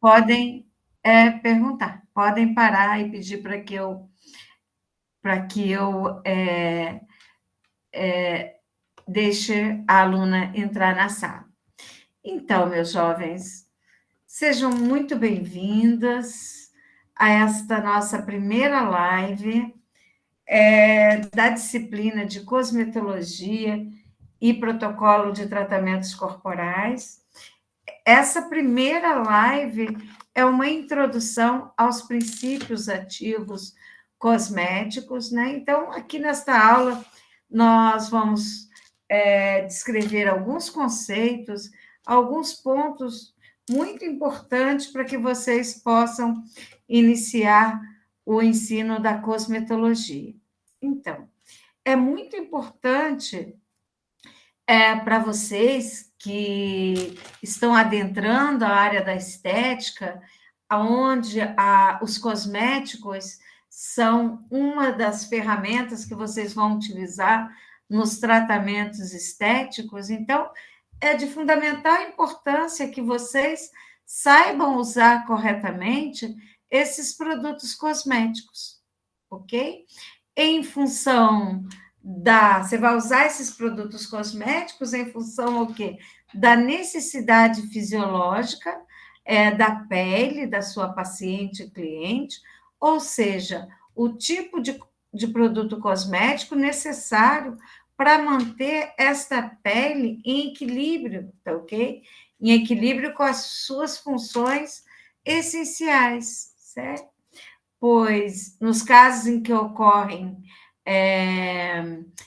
podem perguntar, podem parar e pedir para que eu deixe a aluna entrar na sala. Então, meus jovens, sejam muito bem-vindas a esta nossa primeira live da disciplina de cosmetologia e protocolo de tratamentos corporais. Essa primeira live é uma introdução aos princípios ativos cosméticos, né? Então, aqui nesta aula, nós vamos descrever alguns conceitos, alguns pontos muito importantes para que vocês possam iniciar o ensino da cosmetologia. Então, é muito importante para vocês que estão adentrando a área da estética, onde os cosméticos são uma das ferramentas que vocês vão utilizar nos tratamentos estéticos. Então, é de fundamental importância que vocês saibam usar corretamente esses produtos cosméticos, ok? Em função você vai usar esses produtos cosméticos em função o quê? Da necessidade fisiológica da pele da sua paciente cliente, ou seja, o tipo de produto cosmético necessário para manter esta pele em equilíbrio, tá ok? Em equilíbrio com as suas funções essenciais, certo? Pois, nos casos em que ocorrem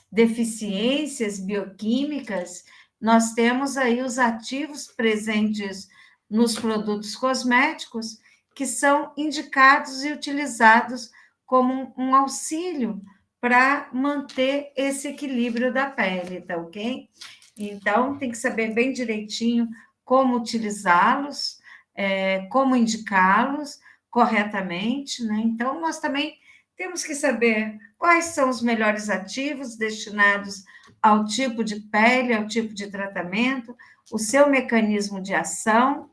deficiências bioquímicas, nós temos aí os ativos presentes nos produtos cosméticos que são indicados e utilizados como um auxílio para manter esse equilíbrio da pele, tá ok? Então, tem que saber bem direitinho como utilizá-los, como indicá-los corretamente, né? Então, nós também temos que saber quais são os melhores ativos destinados ao tipo de pele, ao tipo de tratamento, o seu mecanismo de ação,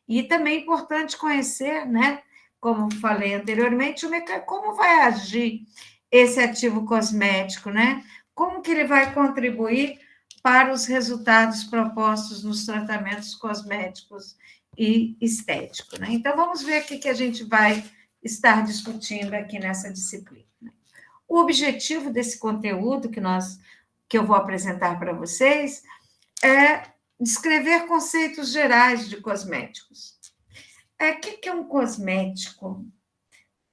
e também é importante conhecer, né? Como falei anteriormente, como vai agir esse ativo cosmético, né? Como que ele vai contribuir para os resultados propostos nos tratamentos cosméticos e estéticos, né? Então, vamos ver o que a gente vai estar discutindo aqui nessa disciplina. O objetivo desse conteúdo que eu vou apresentar para vocês é descrever conceitos gerais de cosméticos. O que é um cosmético?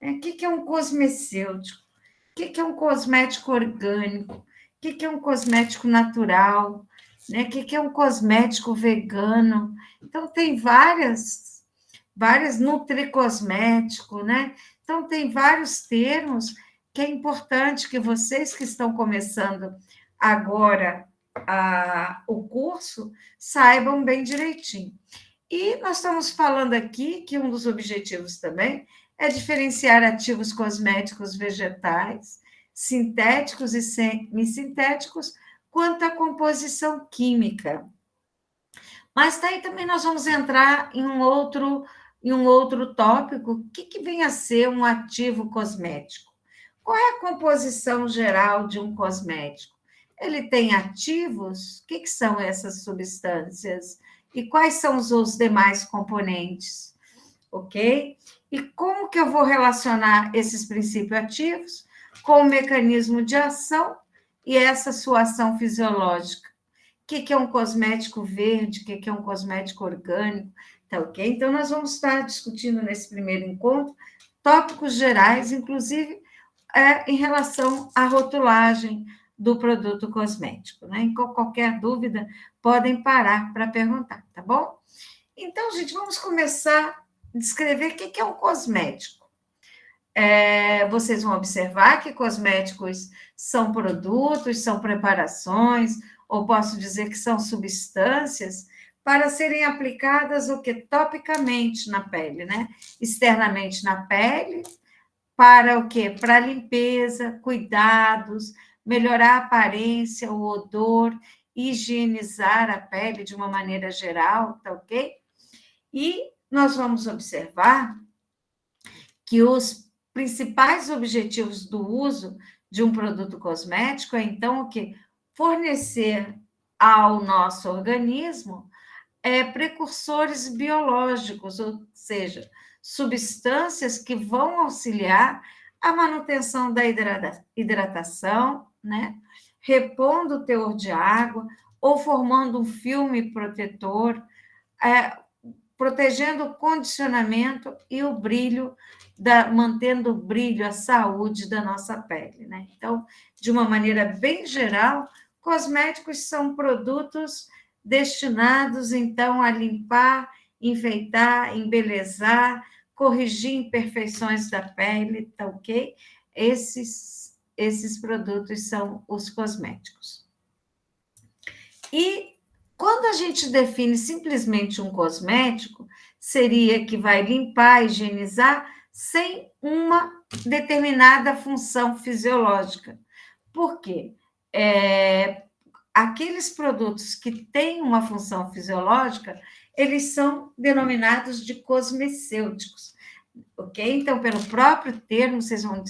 O que é um cosmecêutico? O que é um cosmético orgânico? O que é um cosmético natural? Né? O que é um cosmético vegano? Então, tem várias nutricosmético, né? Então, tem vários termos que é importante que vocês que estão começando agora o curso saibam bem direitinho. E nós estamos falando aqui que um dos objetivos também é diferenciar ativos cosméticos vegetais, sintéticos e semissintéticos, quanto à composição química. Mas daí também nós vamos entrar em um outro tópico, o que vem a ser um ativo cosmético? Qual é a composição geral de um cosmético? Ele tem ativos? O que são essas substâncias? E quais são os demais componentes? Ok? E como que eu vou relacionar esses princípios ativos com o mecanismo de ação e essa sua ação fisiológica? O que é um cosmético verde? O que é um cosmético orgânico? Tá ok? Então, nós vamos estar discutindo nesse primeiro encontro tópicos gerais, inclusive em relação à rotulagem do produto cosmético, né? Em qualquer dúvida, podem parar para perguntar, tá bom? Então, gente, vamos começar a descrever o que é um cosmético. Vocês vão observar que cosméticos são produtos, são preparações, ou posso dizer que são substâncias para serem aplicadas o que topicamente na pele, né? Externamente na pele, para o quê? Para limpeza, cuidados, melhorar a aparência, o odor, higienizar a pele de uma maneira geral, tá ok? E nós vamos observar que os principais objetivos do uso de um produto cosmético é, então, o que? Fornecer ao nosso organismo precursores biológicos, ou seja, substâncias que vão auxiliar a manutenção da hidratação, né? Repondo o teor de água ou formando um filme protetor, protegendo o condicionamento e o brilho, mantendo o brilho, a saúde da nossa pele, né? Então, de uma maneira bem geral, cosméticos são produtos destinados, então, a limpar, enfeitar, embelezar, corrigir imperfeições da pele, tá ok? Esses produtos são os cosméticos. E quando a gente define simplesmente um cosmético, seria que vai limpar, higienizar, sem uma determinada função fisiológica. Por quê? Aqueles produtos que têm uma função fisiológica, eles são denominados de cosmecêuticos, ok? Então, pelo próprio termo, vocês vão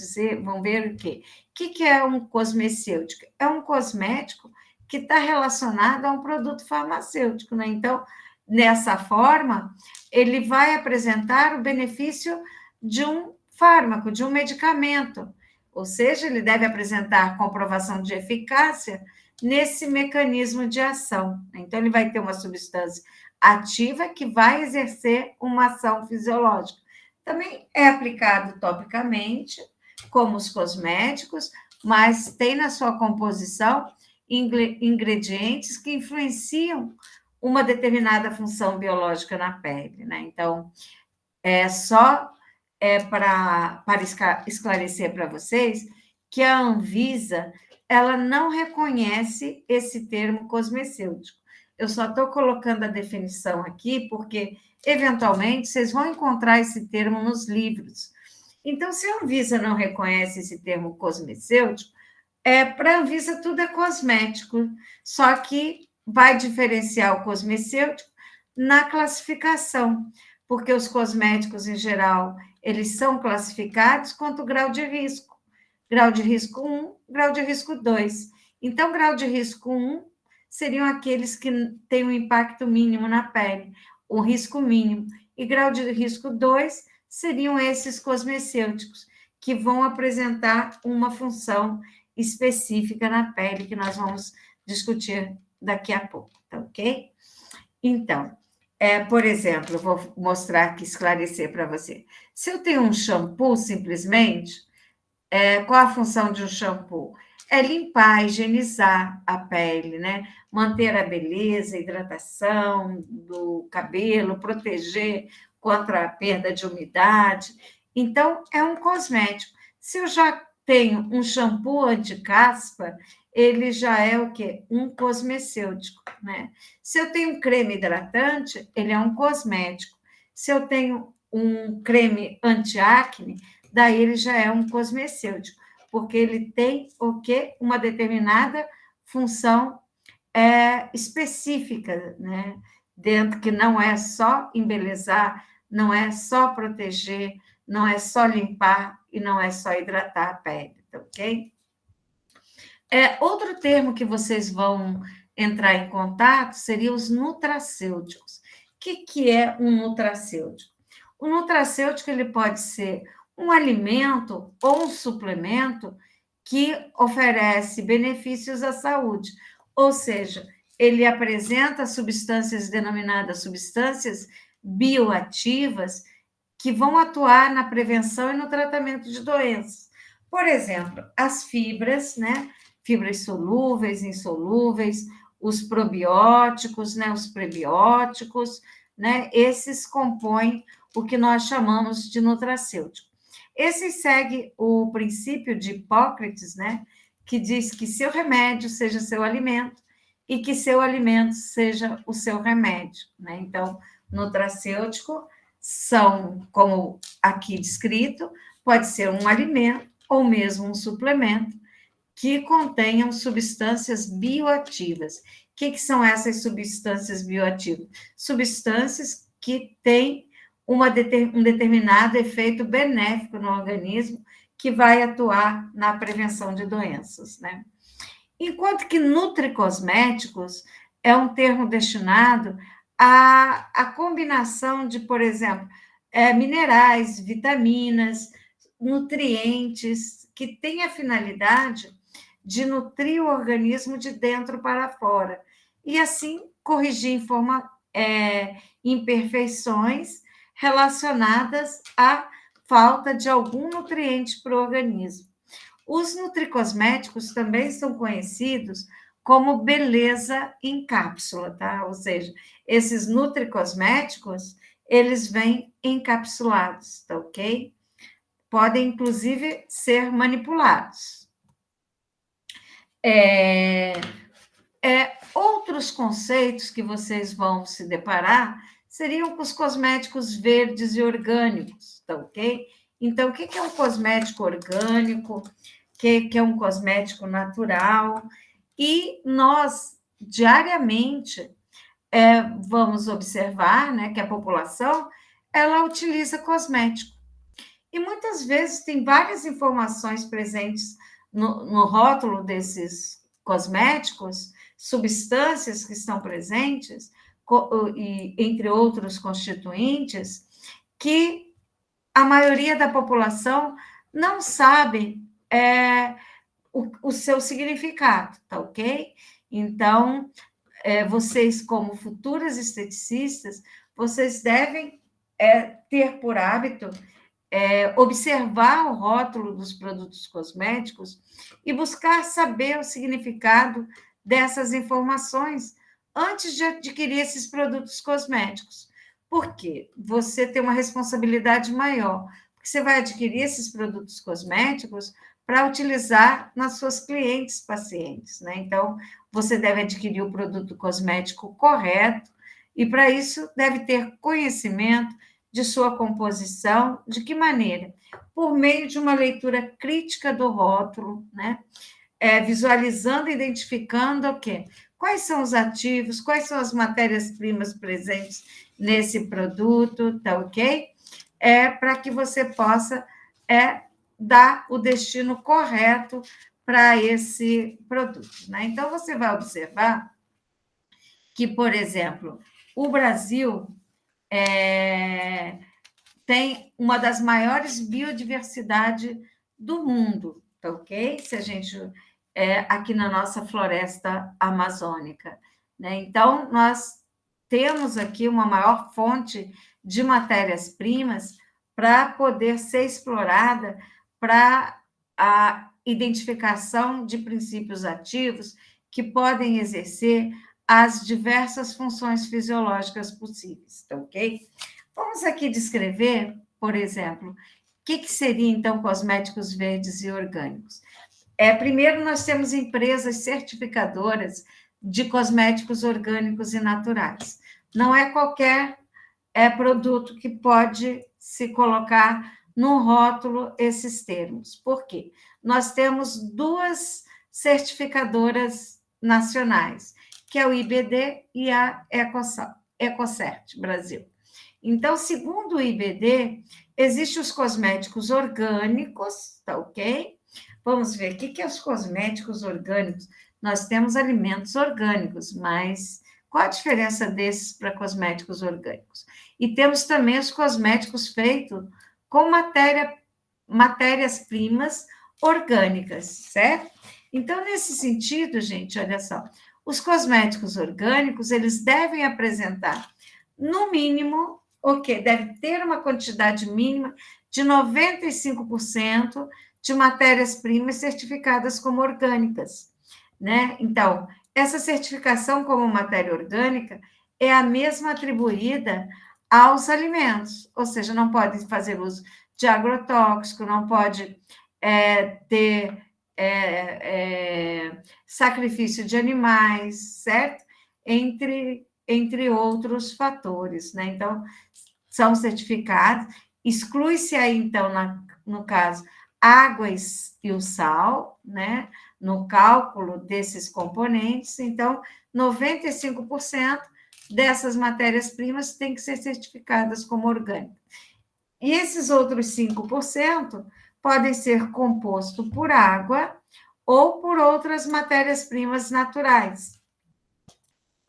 ver o quê? O que é um cosmecêutico? É um cosmético que está relacionado a um produto farmacêutico, né? Então, dessa forma, ele vai apresentar o benefício de um fármaco, de um medicamento, ou seja, ele deve apresentar comprovação de eficácia nesse mecanismo de ação. Então, ele vai ter uma substância ativa que vai exercer uma ação fisiológica. Também é aplicado topicamente, como os cosméticos, mas tem na sua composição ingredientes que influenciam uma determinada função biológica na pele, né? Então, para esclarecer para vocês que a Anvisa ela não reconhece esse termo cosmecêutico. Eu só estou colocando a definição aqui porque, eventualmente, vocês vão encontrar esse termo nos livros. Então, se a Anvisa não reconhece esse termo cosmecêutico, para a Anvisa tudo é cosmético, só que vai diferenciar o cosmecêutico na classificação, porque os cosméticos, em geral, eles são classificados quanto grau de risco. Grau de risco 1, grau de risco 2. Então, grau de risco 1 seriam aqueles que têm um impacto mínimo na pele, o risco mínimo. E grau de risco 2 seriam esses cosmecêuticos, que vão apresentar uma função específica na pele, que nós vamos discutir daqui a pouco, tá ok? Então, por exemplo, eu vou mostrar aqui, esclarecer para você. Se eu tenho um shampoo, simplesmente, qual a função de um shampoo? É limpar, higienizar a pele, né? Manter a beleza, a hidratação do cabelo, proteger contra a perda de umidade. Então, é um cosmético. Se eu já tenho um shampoo anti-caspa, ele já é o quê? Um cosmecêutico, né? Se eu tenho um creme hidratante, ele é um cosmético. Se eu tenho um creme anti-acne, daí ele já é um cosmecêutico, porque ele tem o quê? Uma determinada função específica, né? Dentro que não é só embelezar, não é só proteger, não é só limpar e não é só hidratar a pele, tá ok? Outro termo que vocês vão entrar em contato seria os nutracêuticos. O que é um nutracêutico? O nutracêutico ele pode ser um alimento ou um suplemento que oferece benefícios à saúde, ou seja, ele apresenta substâncias denominadas substâncias bioativas que vão atuar na prevenção e no tratamento de doenças. Por exemplo, as fibras, né? Fibras solúveis, insolúveis, os probióticos, né? Os prebióticos, né? Esses compõem o que nós chamamos de nutracêutico. Esse segue o princípio de Hipócrates, né? Que diz que seu remédio seja seu alimento e que seu alimento seja o seu remédio, né? Então, nutracêutico são, como aqui descrito, pode ser um alimento ou mesmo um suplemento que contenham substâncias bioativas. O que são essas substâncias bioativas? Substâncias que têm um determinado efeito benéfico no organismo que vai atuar na prevenção de doenças, né? Enquanto que nutricosméticos é um termo destinado à combinação de, por exemplo, minerais, vitaminas, nutrientes, que têm a finalidade de nutrir o organismo de dentro para fora, e assim corrigir imperfeições relacionadas à falta de algum nutriente para o organismo. Os nutricosméticos também são conhecidos como beleza em cápsula, tá? Ou seja, esses nutricosméticos, eles vêm encapsulados, tá ok? Podem, inclusive, ser manipulados. Outros conceitos que vocês vão se deparar seriam com os cosméticos verdes e orgânicos, tá ok? Então, o que é um cosmético orgânico? O que é um cosmético natural? E nós, diariamente, vamos observar, né, que a população, ela utiliza cosmético. E muitas vezes tem várias informações presentes no rótulo desses cosméticos, substâncias que estão presentes, e, entre outros constituintes, que a maioria da população não sabe o seu significado, tá ok? Então, vocês, como futuras esteticistas, vocês devem ter por hábito observar o rótulo dos produtos cosméticos e buscar saber o significado dessas informações antes de adquirir esses produtos cosméticos. Por quê? Você tem uma responsabilidade maior, porque você vai adquirir esses produtos cosméticos para utilizar nas suas clientes pacientes, né? Então, você deve adquirir o produto cosmético correto e, para isso, deve ter conhecimento de sua composição, de que maneira? Por meio de uma leitura crítica do rótulo, né? Visualizando e identificando o quê? Quais são os ativos, quais são as matérias-primas presentes nesse produto, tá ok? Para que você possa dar o destino correto para esse produto, né? Então, você vai observar que, por exemplo, o Brasil tem uma das maiores biodiversidades do mundo, tá ok? Se a gente aqui na nossa floresta amazônica, né? Então, nós temos aqui uma maior fonte de matérias-primas para poder ser explorada para a identificação de princípios ativos que podem exercer as diversas funções fisiológicas possíveis, tá ok? Vamos aqui descrever, por exemplo, o que seria, então, cosméticos verdes e orgânicos. Primeiro, nós temos empresas certificadoras de cosméticos orgânicos e naturais. Não é qualquer produto que pode se colocar no rótulo esses termos. Por quê? Nós temos duas certificadoras nacionais, que é o IBD e a Ecocert Brasil. Então, segundo o IBD, existem os cosméticos orgânicos, tá ok? Vamos ver, o que é os cosméticos orgânicos? Nós temos alimentos orgânicos, mas qual a diferença desses para cosméticos orgânicos? E temos também os cosméticos feitos com matérias-primas orgânicas, certo? Então, nesse sentido, gente, olha só, os cosméticos orgânicos, eles devem apresentar, no mínimo, deve ter uma quantidade mínima de 95% de matérias-primas certificadas como orgânicas, né? Então, essa certificação como matéria orgânica é a mesma atribuída aos alimentos, ou seja, não pode fazer uso de agrotóxico, não pode ter sacrifício de animais, certo? Entre outros fatores, né? Então, são certificados, exclui-se aí, então, no caso, águas e o sal, né? No cálculo desses componentes, então, 95% dessas matérias-primas têm que ser certificadas como orgânicas. E esses outros 5% podem ser compostos por água ou por outras matérias-primas naturais.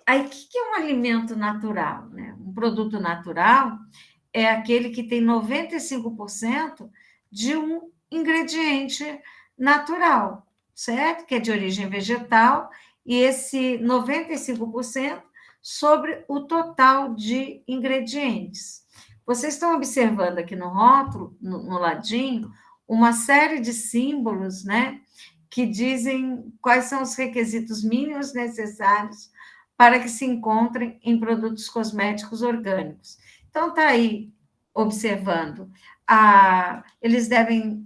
Aí, o que é um alimento natural, né? Um produto natural é aquele que tem 95% de um ingrediente natural, certo? Que é de origem vegetal, e esse 95% sobre o total de ingredientes. Vocês estão observando aqui no rótulo, no ladinho, uma série de símbolos, né? Que dizem quais são os requisitos mínimos necessários para que se encontrem em produtos cosméticos orgânicos. Então, está aí observando. Eles devem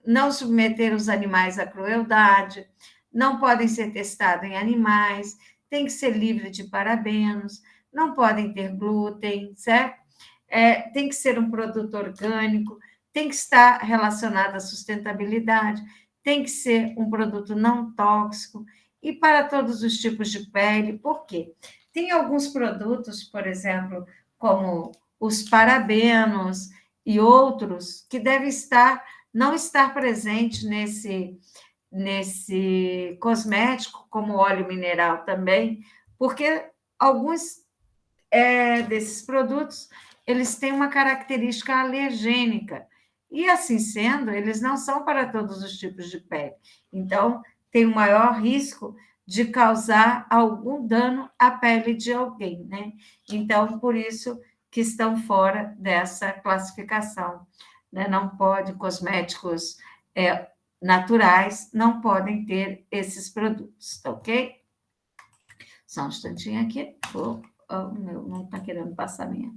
não submeter os animais à crueldade, não podem ser testados em animais, tem que ser livre de parabenos, não podem ter glúten, certo? Tem que ser um produto orgânico, tem que estar relacionado à sustentabilidade, tem que ser um produto não tóxico e para todos os tipos de pele. Por quê? Tem alguns produtos, por exemplo, como os parabenos e outros, que devem não estar presente nesse cosmético, como óleo mineral também, porque alguns desses produtos eles têm uma característica alergênica. E assim sendo, eles não são para todos os tipos de pele. Então, tem um maior risco de causar algum dano à pele de alguém, né? Então, por isso que estão fora dessa classificação, né? Não pode, cosméticos naturais não podem ter esses produtos, tá ok? Só um instantinho aqui. Meu, não está querendo passar minha.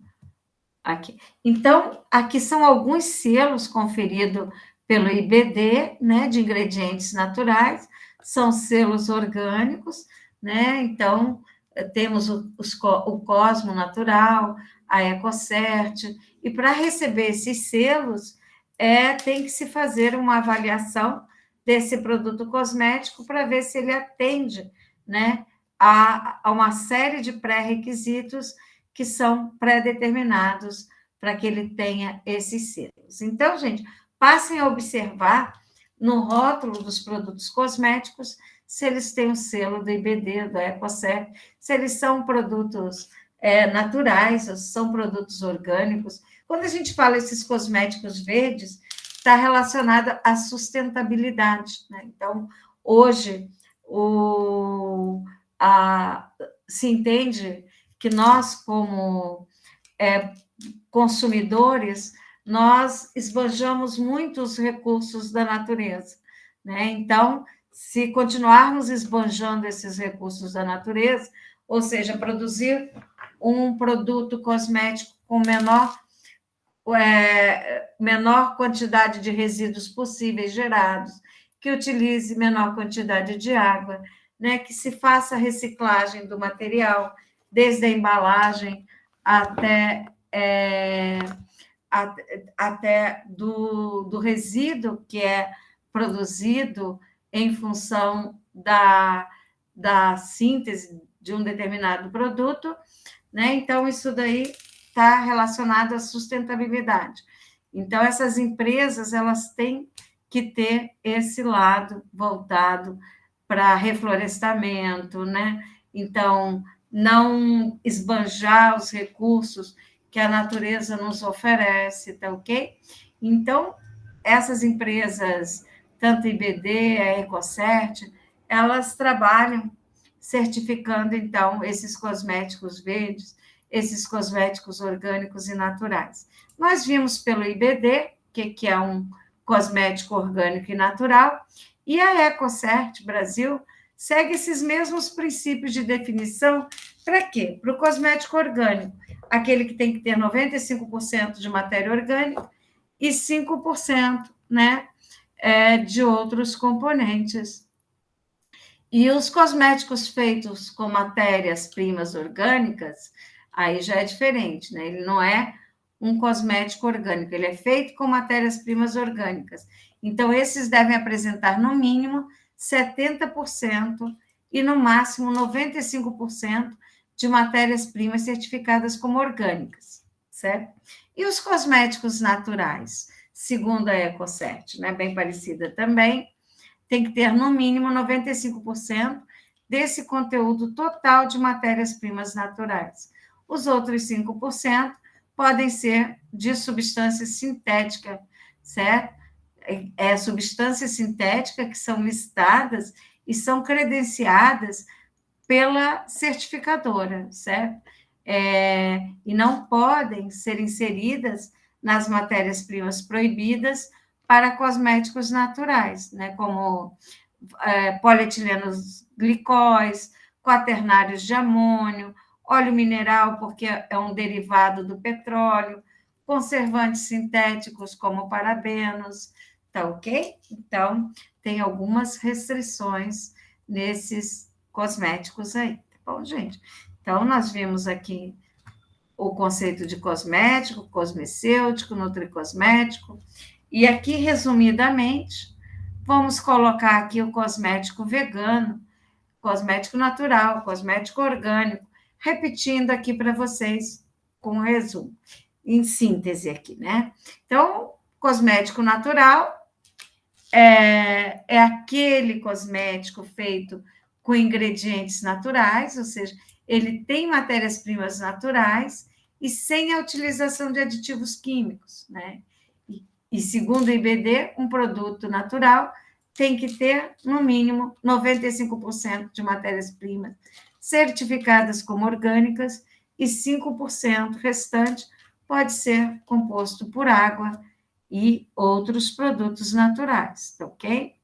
Aqui. Então, aqui são alguns selos conferidos pelo IBD, né, de ingredientes naturais, são selos orgânicos, né? Então, temos o Cosmo Natural, a EcoCert, e para receber esses selos, tem que se fazer uma avaliação desse produto cosmético para ver se ele atende, né, a uma série de pré-requisitos que são pré-determinados para que ele tenha esses selos. Então, gente, passem a observar no rótulo dos produtos cosméticos se eles têm o selo do IBD, do EcoCert, se eles são produtos naturais, ou são produtos orgânicos. Quando a gente fala esses cosméticos verdes, está relacionado à sustentabilidade, né? Então, hoje, se entende que nós, como consumidores, nós esbanjamos muito os recursos da natureza, né? Então, se continuarmos esbanjando esses recursos da natureza, ou seja, produzir um produto cosmético com menor quantidade de resíduos possíveis gerados, que utilize menor quantidade de água, né? Que se faça a reciclagem do material, desde a embalagem até do resíduo que é produzido em função da síntese de um determinado produto, né? Então, isso daí está relacionado à sustentabilidade. Então, essas empresas, elas têm que ter esse lado voltado para reflorestamento, né? Então, não esbanjar os recursos que a natureza nos oferece, tá ok? Então, essas empresas, tanto a IBD, a EcoCert, elas trabalham certificando, então, esses cosméticos verdes, esses cosméticos orgânicos e naturais. Nós vimos pelo IBD, que é um cosmético orgânico e natural, e a EcoCert Brasil segue esses mesmos princípios de definição. Para quê? Para o cosmético orgânico, aquele que tem que ter 95% de matéria orgânica e 5%, né, de outros componentes. E os cosméticos feitos com matérias-primas orgânicas, aí já é diferente, né? Ele não é um cosmético orgânico, ele é feito com matérias-primas orgânicas. Então, esses devem apresentar, no mínimo, 70% e, no máximo, 95% de matérias-primas certificadas como orgânicas, certo? E os cosméticos naturais, segundo a Ecocert, né, bem parecida também, tem que ter no mínimo 95% desse conteúdo total de matérias-primas naturais. Os outros 5% podem ser de substância sintética, certo? Substâncias sintéticas que são listadas e são credenciadas pela certificadora, certo? E não podem ser inseridas nas matérias-primas proibidas para cosméticos naturais, né? Como polietilenos glicóis, quaternários de amônio, óleo mineral, porque é um derivado do petróleo, conservantes sintéticos como parabenos, tá ok? Então, tem algumas restrições nesses cosméticos aí, tá bom, gente? Então, nós vimos aqui o conceito de cosmético, cosmecêutico, nutricosmético, e aqui, resumidamente, vamos colocar aqui o cosmético vegano, cosmético natural, cosmético orgânico, repetindo aqui para vocês com o resumo, em síntese aqui, né? Então, cosmético natural é aquele cosmético feito com ingredientes naturais, ou seja, ele tem matérias-primas naturais e sem a utilização de aditivos químicos, né? E segundo o IBD, um produto natural tem que ter, no mínimo, 95% de matérias-primas certificadas como orgânicas e 5% restante pode ser composto por água e outros produtos naturais, tá ok?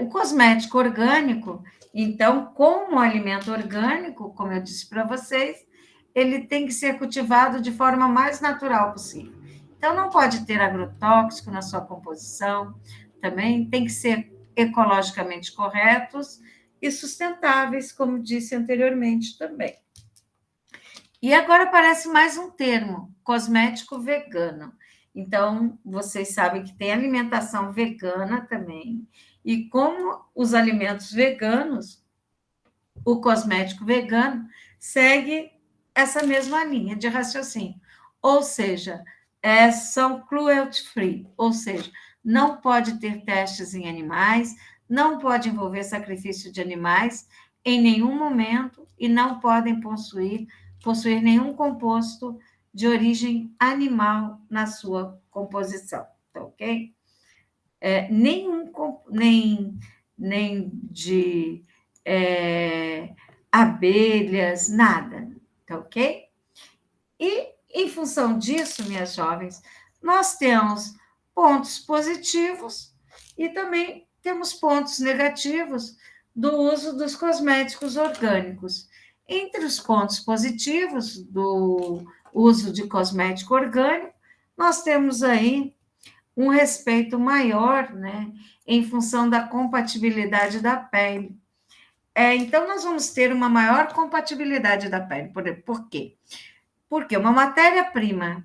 O cosmético orgânico, então, como alimento orgânico, como eu disse para vocês, ele tem que ser cultivado de forma mais natural possível. Então, não pode ter agrotóxico na sua composição, também tem que ser ecologicamente corretos e sustentáveis, como disse anteriormente também. E agora aparece mais um termo, cosmético vegano. Então, vocês sabem que tem alimentação vegana também. E como os alimentos veganos, o cosmético vegano segue essa mesma linha de raciocínio. Ou seja, são cruelty-free, ou seja, não pode ter testes em animais, não pode envolver sacrifício de animais em nenhum momento e não podem possuir nenhum composto de origem animal na sua composição, tá ok? Nem de abelhas, nada, tá ok? E, em função disso, minhas jovens, nós temos pontos positivos e também temos pontos negativos do uso dos cosméticos orgânicos. Entre os pontos positivos do uso de cosmético orgânico, nós temos aí um respeito maior, né, em função da compatibilidade da pele. Então, nós vamos ter uma maior compatibilidade da pele. Por quê? Porque uma matéria-prima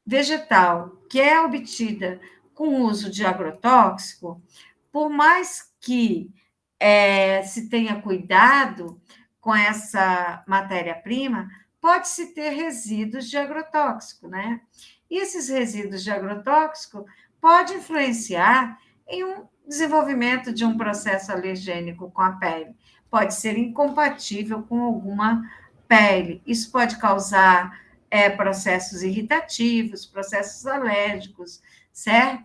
vegetal que é obtida com o uso de agrotóxico, por mais que se tenha cuidado com essa matéria-prima, pode-se ter resíduos de agrotóxico, né? E esses resíduos de agrotóxico podem influenciar em um desenvolvimento de um processo alergênico com a pele. Pode ser incompatível com alguma pele. Isso pode causar processos irritativos, processos alérgicos, certo?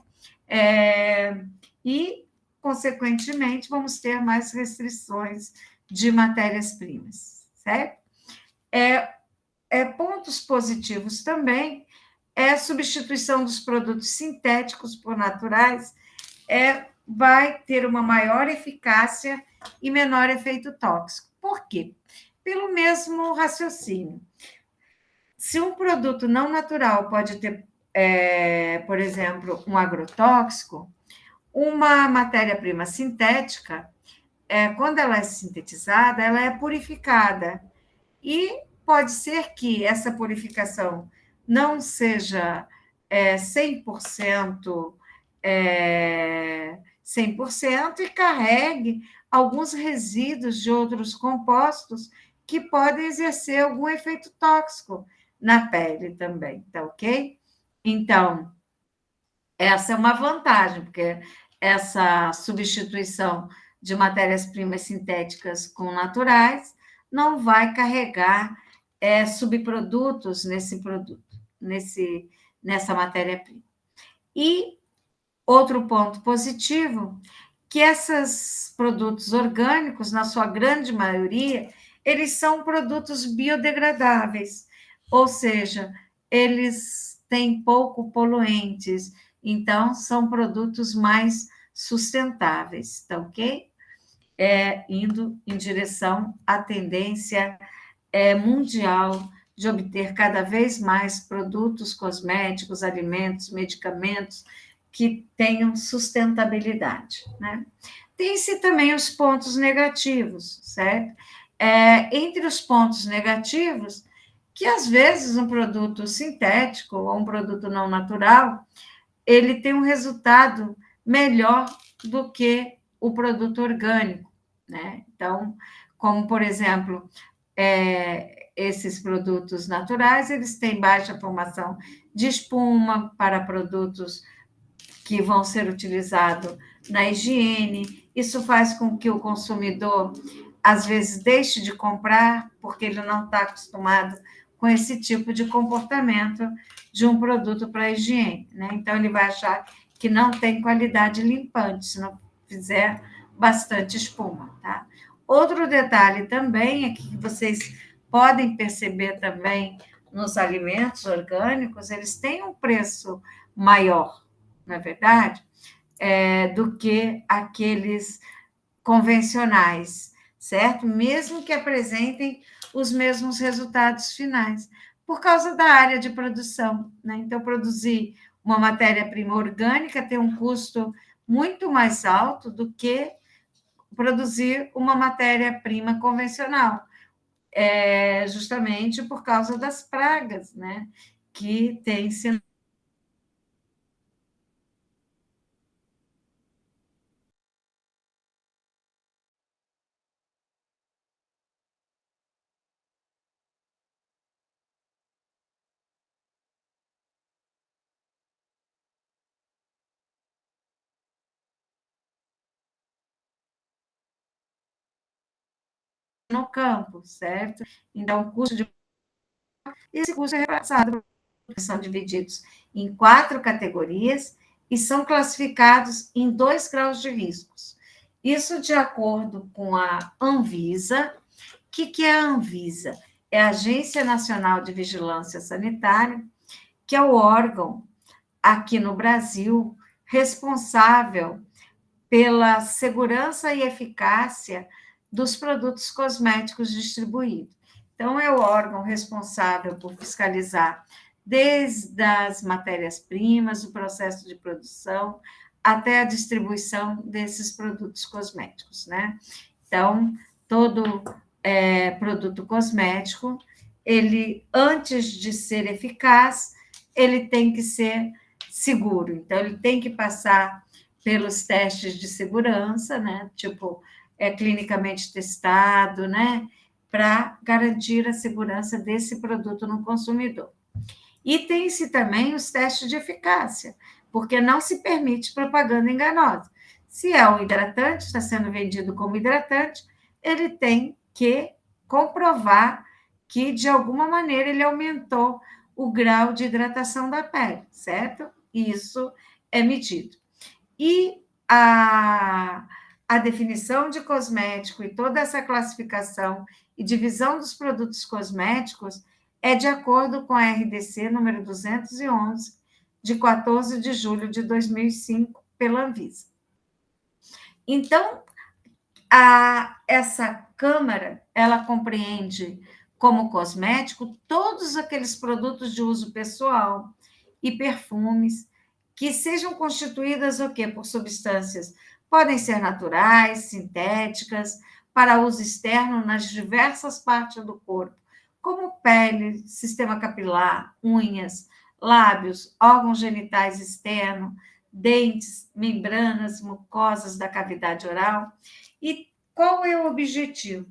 E, consequentemente, vamos ter mais restrições de matérias-primas, certo? Pontos positivos também a substituição dos produtos sintéticos por naturais vai ter uma maior eficácia e menor efeito tóxico. Por quê? Pelo mesmo raciocínio. Se um produto não natural pode ter, por exemplo, um agrotóxico, uma matéria-prima sintética, quando ela é sintetizada, ela é purificada. E pode ser que essa purificação não seja 100%, 100% e carregue alguns resíduos de outros compostos que podem exercer algum efeito tóxico na pele também, tá ok? Então, essa é uma vantagem, porque essa substituição de matérias-primas sintéticas com naturais não vai carregar subprodutos nesse produto, nessa matéria-prima. E outro ponto positivo, que esses produtos orgânicos, na sua grande maioria, eles são produtos biodegradáveis, ou seja, eles têm pouco poluentes, então são produtos mais sustentáveis, tá ok? Indo em direção à tendência mundial de obter cada vez mais produtos cosméticos, alimentos, medicamentos que tenham sustentabilidade, né? Tem-se também os pontos negativos, certo? Entre os pontos negativos, que às vezes um produto sintético ou um produto não natural, ele tem um resultado melhor do que o produto orgânico, né? Então, como por exemplo, esses produtos naturais, eles têm baixa formação de espuma para produtos que vão ser utilizados na higiene. Isso faz com que o consumidor, às vezes, deixe de comprar, porque ele não está acostumado com esse tipo de comportamento de um produto para a higiene, né? Então, ele vai achar que não tem qualidade limpante, se não fizer bastante espuma, tá? Outro detalhe também é que vocês podem perceber também nos alimentos orgânicos, eles têm um preço maior, não é verdade? Do que aqueles convencionais, certo? Mesmo que apresentem os mesmos resultados finais, por causa da área de produção, né? Então, produzir uma matéria-prima orgânica tem um custo muito mais alto do que produzir uma matéria-prima convencional, justamente por causa das pragas, né? Que tem sido no campo, certo? Então, o custo de esse custo é repassado, são divididos em 4 categorias e são classificados em 2 graus de riscos. Isso de acordo com a Anvisa. O que é a Anvisa? É a Agência Nacional de Vigilância Sanitária, que é o órgão aqui no Brasil responsável pela segurança e eficácia dos produtos cosméticos distribuídos. Então, é o órgão responsável por fiscalizar desde as matérias-primas, o processo de produção, até a distribuição desses produtos cosméticos, né? Então, todo produto cosmético, ele, antes de ser eficaz, ele tem que ser seguro. Então, ele tem que passar pelos testes de segurança, né? Tipo, clinicamente testado, né? Para garantir a segurança desse produto no consumidor. E tem-se também os testes de eficácia, porque não se permite propaganda enganosa. Se é um hidratante, está sendo vendido como hidratante, ele tem que comprovar que, de alguma maneira, ele aumentou o grau de hidratação da pele, certo? Isso é medido. E a definição de cosmético e toda essa classificação e divisão dos produtos cosméticos é de acordo com a RDC número 211, de 14 de julho de 2005, pela Anvisa. Então, essa Câmara, ela compreende como cosmético todos aqueles produtos de uso pessoal e perfumes que sejam constituídas o quê? Por substâncias, podem ser naturais, sintéticas, para uso externo nas diversas partes do corpo, como pele, sistema capilar, unhas, lábios, órgãos genitais externos, dentes, membranas, mucosas da cavidade oral. E qual é o objetivo?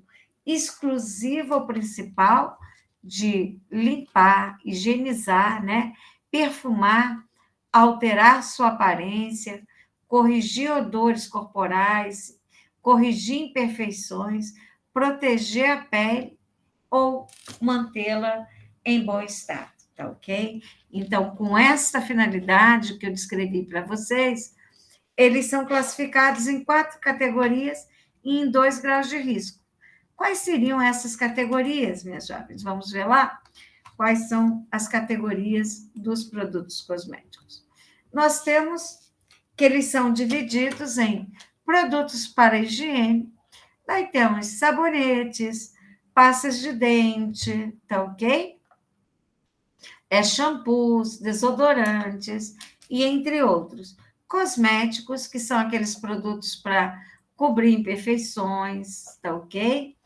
exclusiva ou principal de limpar, higienizar, né? Perfumar, alterar sua aparência, corrigir odores corporais, corrigir imperfeições, proteger a pele ou mantê-la em bom estado, tá ok? Então, com esta finalidade que eu descrevi para vocês, eles são classificados em 4 categorias e em 2 graus de risco. Quais seriam essas categorias, minhas jovens? Vamos ver lá? Quais são as categorias dos produtos cosméticos? Nós temos que eles são divididos em produtos para higiene, daí temos sabonetes, pastas de dente, tá ok? Shampoos, desodorantes e entre outros. Cosméticos, que são aqueles produtos para cobrir imperfeições, tá ok?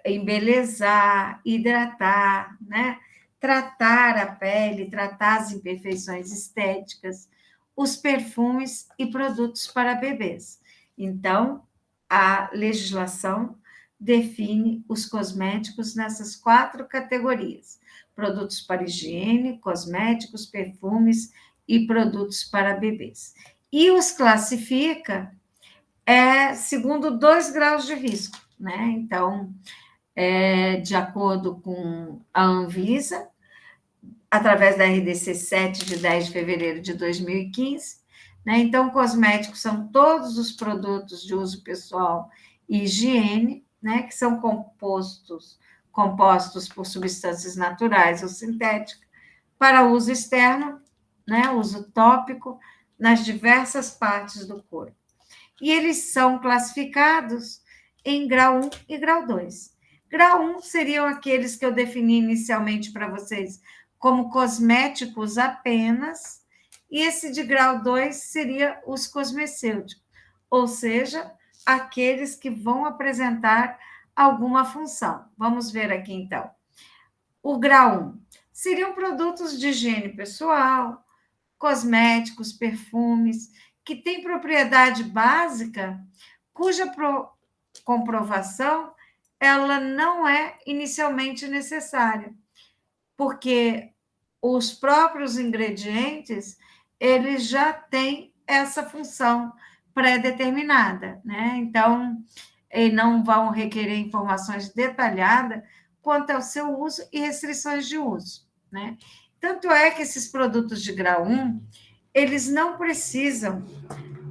Embelezar, hidratar, né? Tratar a pele, tratar as imperfeições estéticas, os perfumes e produtos para bebês. Então, a legislação define os cosméticos nessas 4 categorias: produtos para higiene, cosméticos, perfumes e produtos para bebês. E os classifica segundo 2 graus de risco, né? Então, de acordo com a Anvisa, através da RDC 7 de 10 de fevereiro de 2015, né? Então, cosméticos são todos os produtos de uso pessoal e higiene, né? Que são compostos por substâncias naturais ou sintéticas para uso externo, né? Uso tópico nas diversas partes do corpo. E eles são classificados em grau 1 e grau 2. Grau 1 seriam aqueles que eu defini inicialmente para vocês como cosméticos apenas, e esse de grau 2 seria os cosmecêuticos, ou seja, aqueles que vão apresentar alguma função. Vamos ver aqui então. O grau 1 seriam produtos de higiene pessoal, cosméticos, perfumes, que têm propriedade básica, cuja comprovação ela não é inicialmente necessária, porque os próprios ingredientes eles já têm essa função pré-determinada, né? Então, não vão requerer informações detalhadas quanto ao seu uso e restrições de uso, né? Tanto é que esses produtos de grau 1, eles não precisam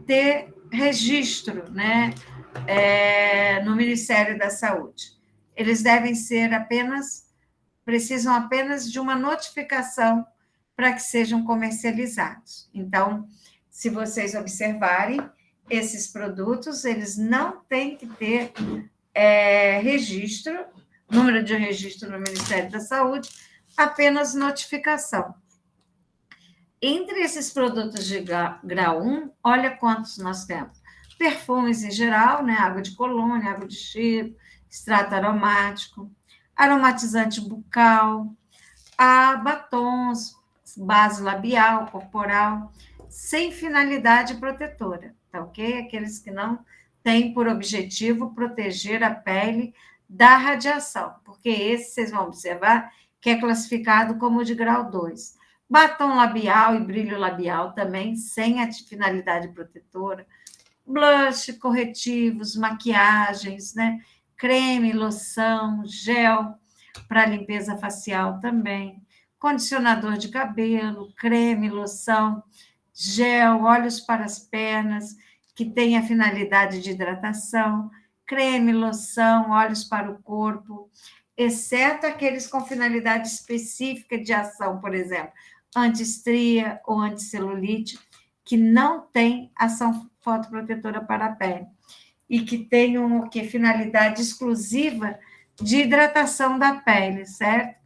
ter registro, né, no Ministério da Saúde. Eles devem ser precisam apenas de uma notificação para que sejam comercializados. Então, se vocês observarem, esses produtos, eles não têm que ter registro, número de registro no Ministério da Saúde, apenas notificação. Entre esses produtos de grau 1, olha quantos nós temos. Perfumes em geral, né? Água de colônia, água de cheiro, extrato aromático, aromatizante bucal, batons, base labial, corporal, sem finalidade protetora, tá ok? Aqueles que não têm por objetivo proteger a pele da radiação, porque esse, vocês vão observar, que é classificado como de grau 2. Batom labial e brilho labial também, sem a finalidade protetora. Blush, corretivos, maquiagens, né? Creme, loção, gel para limpeza facial também. Condicionador de cabelo, creme, loção, gel, óleos para as pernas, que tem a finalidade de hidratação, creme, loção, óleos para o corpo, exceto aqueles com finalidade específica de ação, por exemplo, anti-estria ou anticelulite, que não tem ação fotoprotetora para a pele e que tem finalidade exclusiva de hidratação da pele, certo?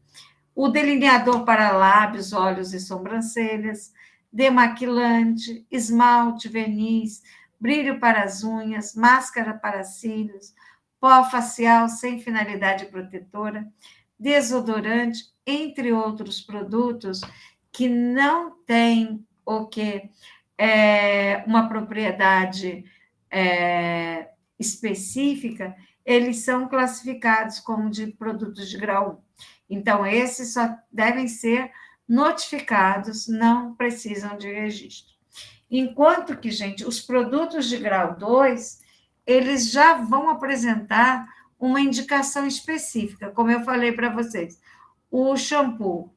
O delineador para lábios, olhos e sobrancelhas, demaquilante, esmalte, verniz, brilho para as unhas, máscara para cílios, pó facial sem finalidade protetora, desodorante, entre outros produtos que não têm uma propriedade específica, eles são classificados como de produtos de grau 1. Então, esses só devem ser notificados, não precisam de registro. Enquanto que, gente, os produtos de grau 2, eles já vão apresentar uma indicação específica, como eu falei para vocês. O shampoo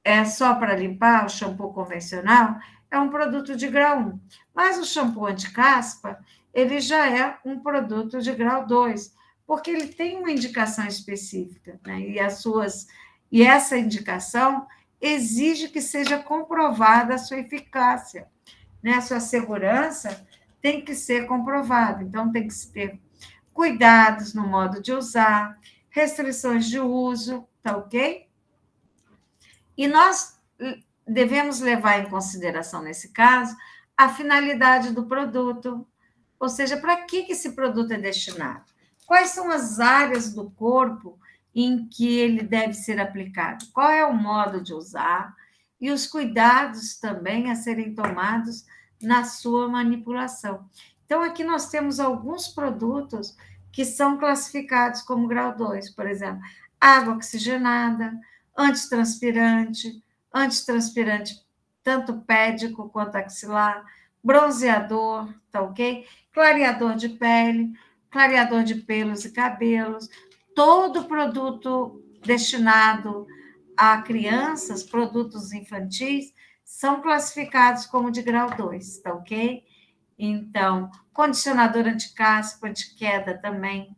é só para limpar, o shampoo convencional, é um produto de grau 1. Mas o shampoo anti-caspa, ele já é um produto de grau 2, porque ele tem uma indicação específica, né? E essa indicação exige que seja comprovada a sua eficácia, né? A sua segurança tem que ser comprovada. Então, tem que se ter cuidados no modo de usar, restrições de uso, tá ok? E nós devemos levar em consideração, nesse caso, a finalidade do produto, ou seja, para que esse produto é destinado? Quais são as áreas do corpo em que ele deve ser aplicado? Qual é o modo de usar? E os cuidados também a serem tomados na sua manipulação. Então, aqui nós temos alguns produtos que são classificados como grau 2, por exemplo, água oxigenada, antitranspirante tanto pédico quanto axilar, bronzeador, tá ok? Clareador de pele, clareador de pelos e cabelos, todo produto destinado a crianças, produtos infantis, são classificados como de grau 2, tá ok? Então, condicionador anticaspa, antiqueda também,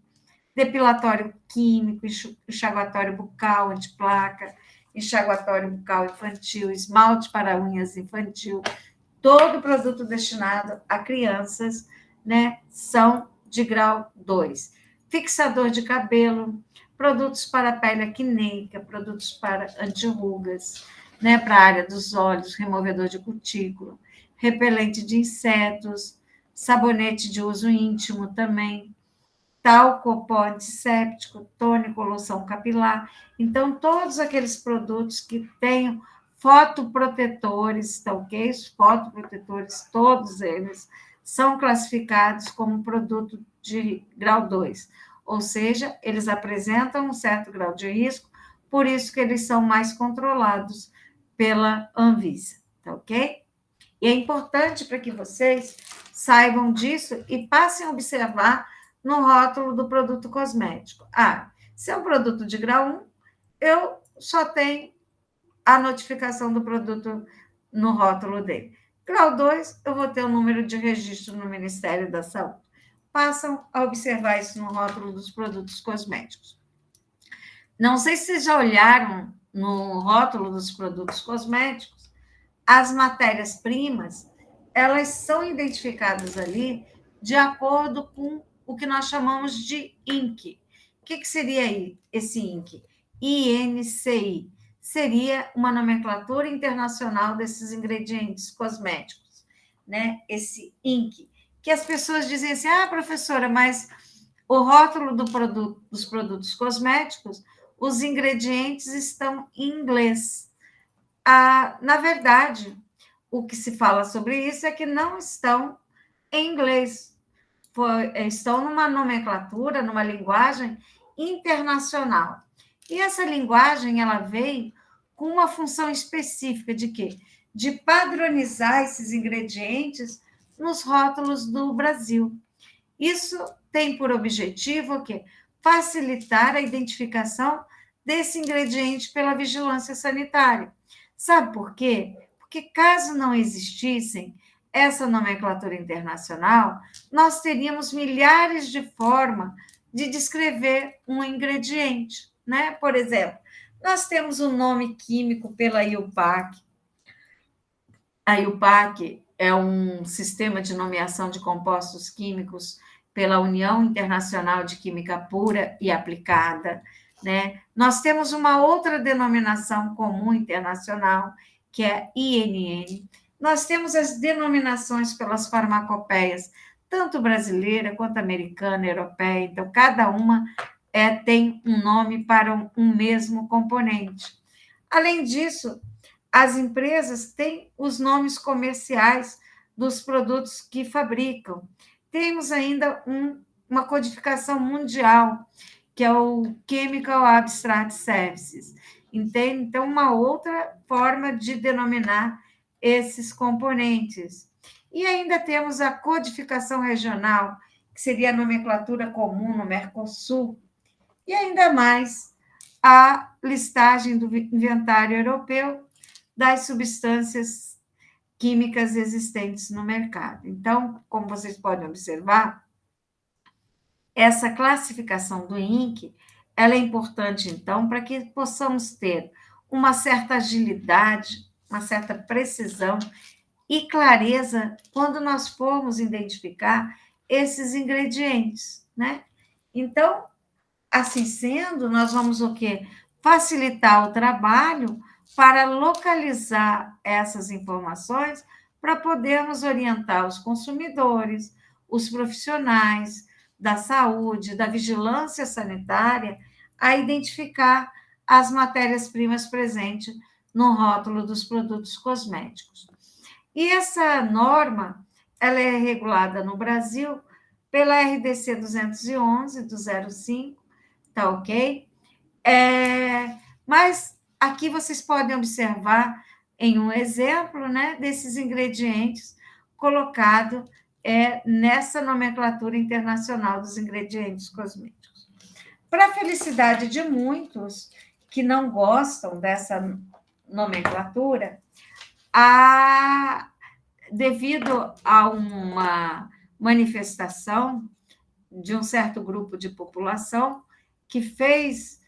depilatório químico, enxaguatório bucal, antiplaca, enxaguatório bucal infantil, esmalte para unhas infantil, todo produto destinado a crianças, né, são de grau 2. Fixador de cabelo, produtos para pele acneica, produtos para antirrugas, né, para a área dos olhos, removedor de cutícula, repelente de insetos, sabonete de uso íntimo também, talco, pó antisséptico, tônico, loção capilar. Então, todos aqueles produtos que tenham fotoprotetores, tá ok? Os fotoprotetores, todos eles, são classificados como produto de grau 2, ou seja, eles apresentam um certo grau de risco, por isso que eles são mais controlados pela Anvisa, tá ok? E é importante para que vocês saibam disso e passem a observar no rótulo do produto cosmético. Ah, se é um produto de grau 1, eu só tenho a notificação do produto no rótulo dele. Grau 2, eu vou ter o número de registro no Ministério da Saúde. Passam a observar isso no rótulo dos produtos cosméticos. Não sei se vocês já olharam no rótulo dos produtos cosméticos, as matérias-primas, elas são identificadas ali de acordo com o que nós chamamos de INCI. O que seria esse INCI? INCI. Seria uma nomenclatura internacional desses ingredientes cosméticos, né? Esse INCI. Que as pessoas dizem assim, professora, mas o rótulo dos produtos cosméticos, os ingredientes estão em inglês. Na verdade, o que se fala sobre isso é que não estão em inglês, estão numa nomenclatura, numa linguagem internacional. E essa linguagem, ela veio com uma função específica de quê? De padronizar esses ingredientes nos rótulos do Brasil. Isso tem por objetivo o quê? Facilitar a identificação desse ingrediente pela vigilância sanitária. Sabe por quê? Porque caso não existissem essa nomenclatura internacional, nós teríamos milhares de formas de descrever um ingrediente, né? Por exemplo, nós temos um nome químico pela IUPAC. A IUPAC é um sistema de nomeação de compostos químicos pela União Internacional de Química Pura e Aplicada, né? Nós temos uma outra denominação comum internacional, que é INN. Nós temos as denominações pelas farmacopeias, tanto brasileira quanto americana, europeia, então cada uma tem um nome para um mesmo componente. Além disso, as empresas têm os nomes comerciais dos produtos que fabricam. Temos ainda um uma codificação mundial, que é o Chemical Abstract Services. Entende? Então, uma outra forma de denominar esses componentes. E ainda temos a codificação regional, que seria a nomenclatura comum no Mercosul, e ainda mais a listagem do inventário europeu das substâncias químicas existentes no mercado. Então, como vocês podem observar, essa classificação do INC, ela é importante, então, para que possamos ter uma certa agilidade, uma certa precisão e clareza quando nós formos identificar esses ingredientes, né? Então, assim sendo, nós vamos o quê? Facilitar o trabalho para localizar essas informações para podermos orientar os consumidores, os profissionais da saúde, da vigilância sanitária, a identificar as matérias-primas presentes no rótulo dos produtos cosméticos. E essa norma, ela é regulada no Brasil pela RDC 211 do 05, tá ok? Mas aqui vocês podem observar em um exemplo, né, desses ingredientes colocado nessa nomenclatura internacional dos ingredientes cosméticos. Para a felicidade de muitos que não gostam dessa nomenclatura, devido a uma manifestação de um certo grupo de população que fez,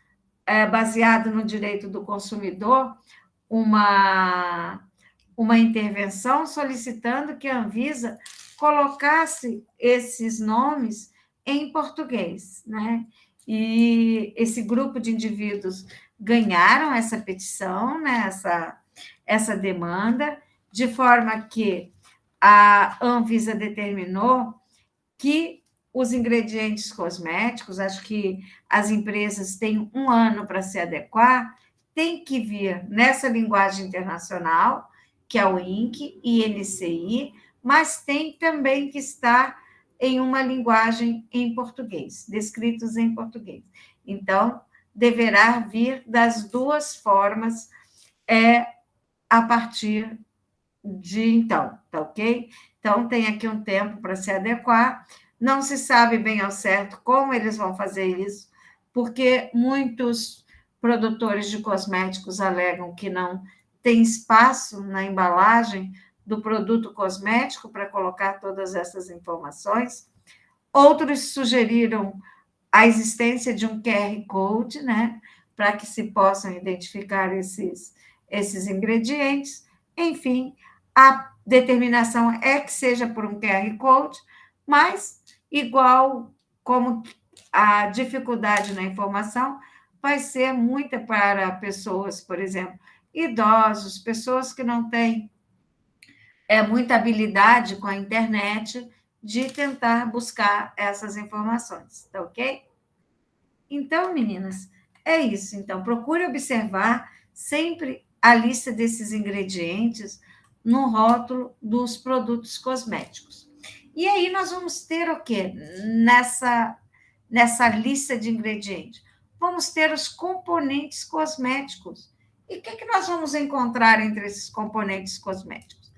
baseado no direito do consumidor, uma intervenção solicitando que a Anvisa colocasse esses nomes em português, né? E esse grupo de indivíduos ganharam essa petição, né? essa demanda, de forma que a Anvisa determinou que os ingredientes cosméticos, acho que as empresas têm 1 ano para se adequar, tem que vir nessa linguagem internacional, que é o INC e NCI, mas tem também que estar em uma linguagem em português, descritos em português. Então, deverá vir das duas formas a partir de então, tá ok? Então, tem aqui um tempo para se adequar. Não se sabe bem ao certo como eles vão fazer isso, porque muitos produtores de cosméticos alegam que não tem espaço na embalagem do produto cosmético para colocar todas essas informações. Outros sugeriram a existência de um QR Code, né, para que se possam identificar esses ingredientes. Enfim, a determinação é que seja por um QR Code, mas, igual como a dificuldade na informação, vai ser muita para pessoas, por exemplo, idosos, pessoas que não têm muita habilidade com a internet, de tentar buscar essas informações, tá ok? Então, meninas, é isso. Então, procure observar sempre a lista desses ingredientes no rótulo dos produtos cosméticos. E aí nós vamos ter o quê? Nessa lista de ingredientes? Vamos ter os componentes cosméticos. E o que nós vamos encontrar entre esses componentes cosméticos?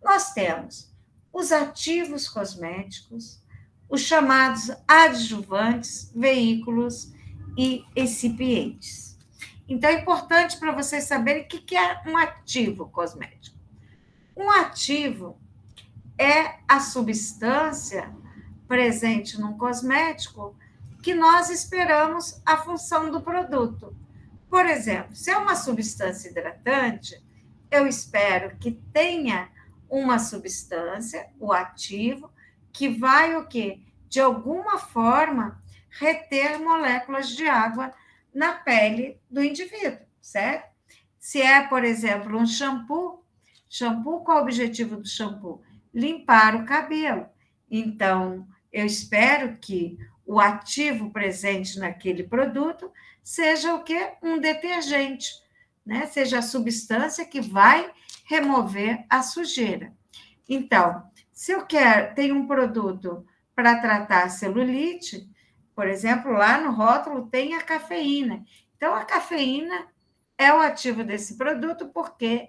Nós temos os ativos cosméticos, os chamados adjuvantes, veículos e excipientes. Então, é importante para vocês saberem o que é um ativo cosmético. Um ativo é a substância presente num cosmético que nós esperamos a função do produto. Por exemplo, se é uma substância hidratante, eu espero que tenha uma substância, o ativo, que vai o quê? De alguma forma, reter moléculas de água na pele do indivíduo, certo? Se é, por exemplo, um shampoo, qual é o objetivo do shampoo? Limpar o cabelo. Então, eu espero que o ativo presente naquele produto seja o quê? Um detergente, né? Seja a substância que vai remover a sujeira. Então, se eu tenho um produto para tratar a celulite, por exemplo, lá no rótulo tem a cafeína. Então, a cafeína é o ativo desse produto, porque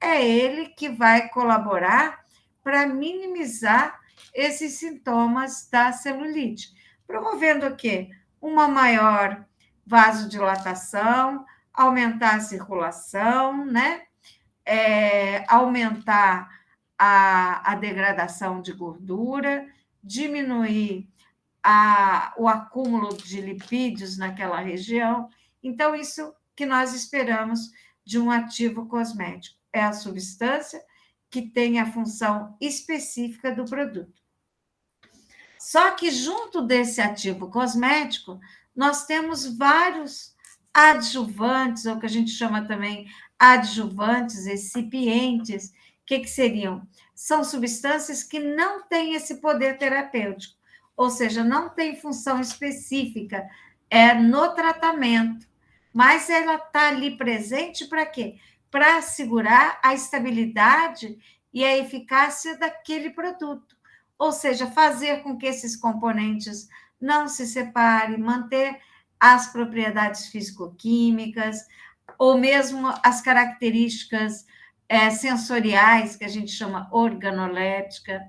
é ele que vai colaborar para minimizar esses sintomas da celulite, promovendo o quê? Uma maior vasodilatação, aumentar a circulação, né? Aumentar a degradação de gordura, diminuir o acúmulo de lipídios naquela região. Então, isso que nós esperamos de um ativo cosmético. É a substância que tem a função específica do produto. Só que junto desse ativo cosmético, nós temos vários adjuvantes, ou que a gente chama também adjuvantes, excipientes. O que seriam? São substâncias que não têm esse poder terapêutico, ou seja, não tem função específica no tratamento, mas ela está ali presente para quê? Para assegurar a estabilidade e a eficácia daquele produto. Ou seja, fazer com que esses componentes não se separem, manter as propriedades físico-químicas, ou mesmo as características sensoriais, que a gente chama organolética,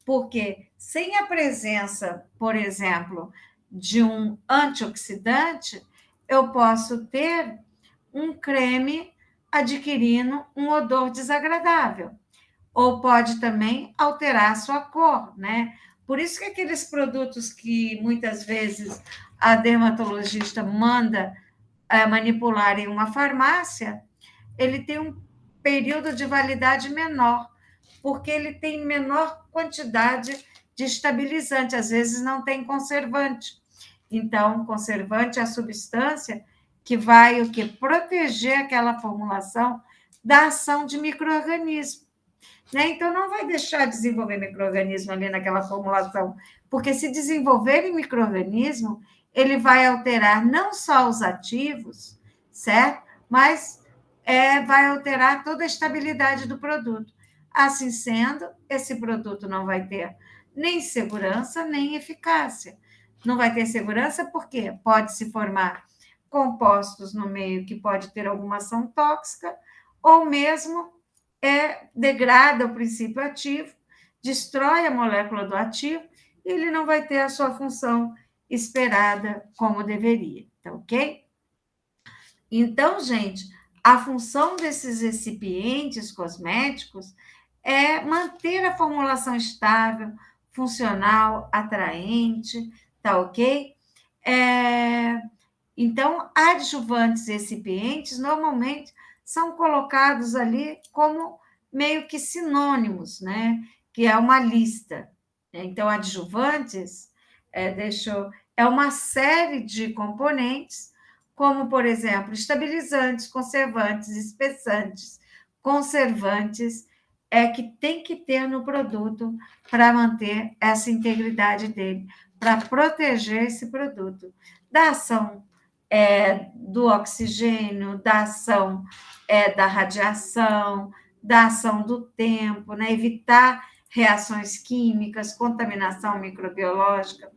porque sem a presença, por exemplo, de um antioxidante, eu posso ter um creme adquirindo um odor desagradável, ou pode também alterar a sua cor, né? Por isso que aqueles produtos que muitas vezes a dermatologista manda manipular em uma farmácia, ele tem um período de validade menor, porque ele tem menor quantidade de estabilizante, às vezes não tem conservante. Então, conservante é a substância que vai o que proteger aquela formulação da ação de micro-organismos. Né? Então, não vai deixar de desenvolver micro-organismo ali naquela formulação, porque se desenvolver em micro-organismo, ele vai alterar não só os ativos, certo? Mas vai alterar toda a estabilidade do produto. Assim sendo, esse produto não vai ter nem segurança, nem eficácia. Não vai ter segurança porque pode se formar compostos no meio que pode ter alguma ação tóxica, ou mesmo degrada o princípio ativo, destrói a molécula do ativo, e ele não vai ter a sua função esperada como deveria, tá ok? Então, gente, a função desses recipientes cosméticos é manter a formulação estável, funcional, atraente, tá ok? Então, adjuvantes e recipientes normalmente são colocados ali como meio que sinônimos, né? Que é uma lista. Então, adjuvantes é uma série de componentes, como, por exemplo, estabilizantes, conservantes, espessantes, conservantes, que tem que ter no produto para manter essa integridade dele, para proteger esse produto da ação do oxigênio, da ação da radiação, da ação do tempo, né? Evitar reações químicas, contaminação microbiológica.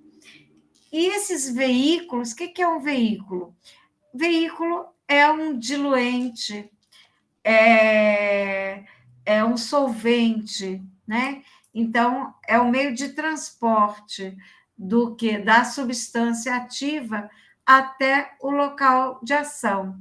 E esses veículos, o que é um veículo? Veículo é um diluente, é um solvente, né? Então, é o meio de transporte da substância ativa até o local de ação.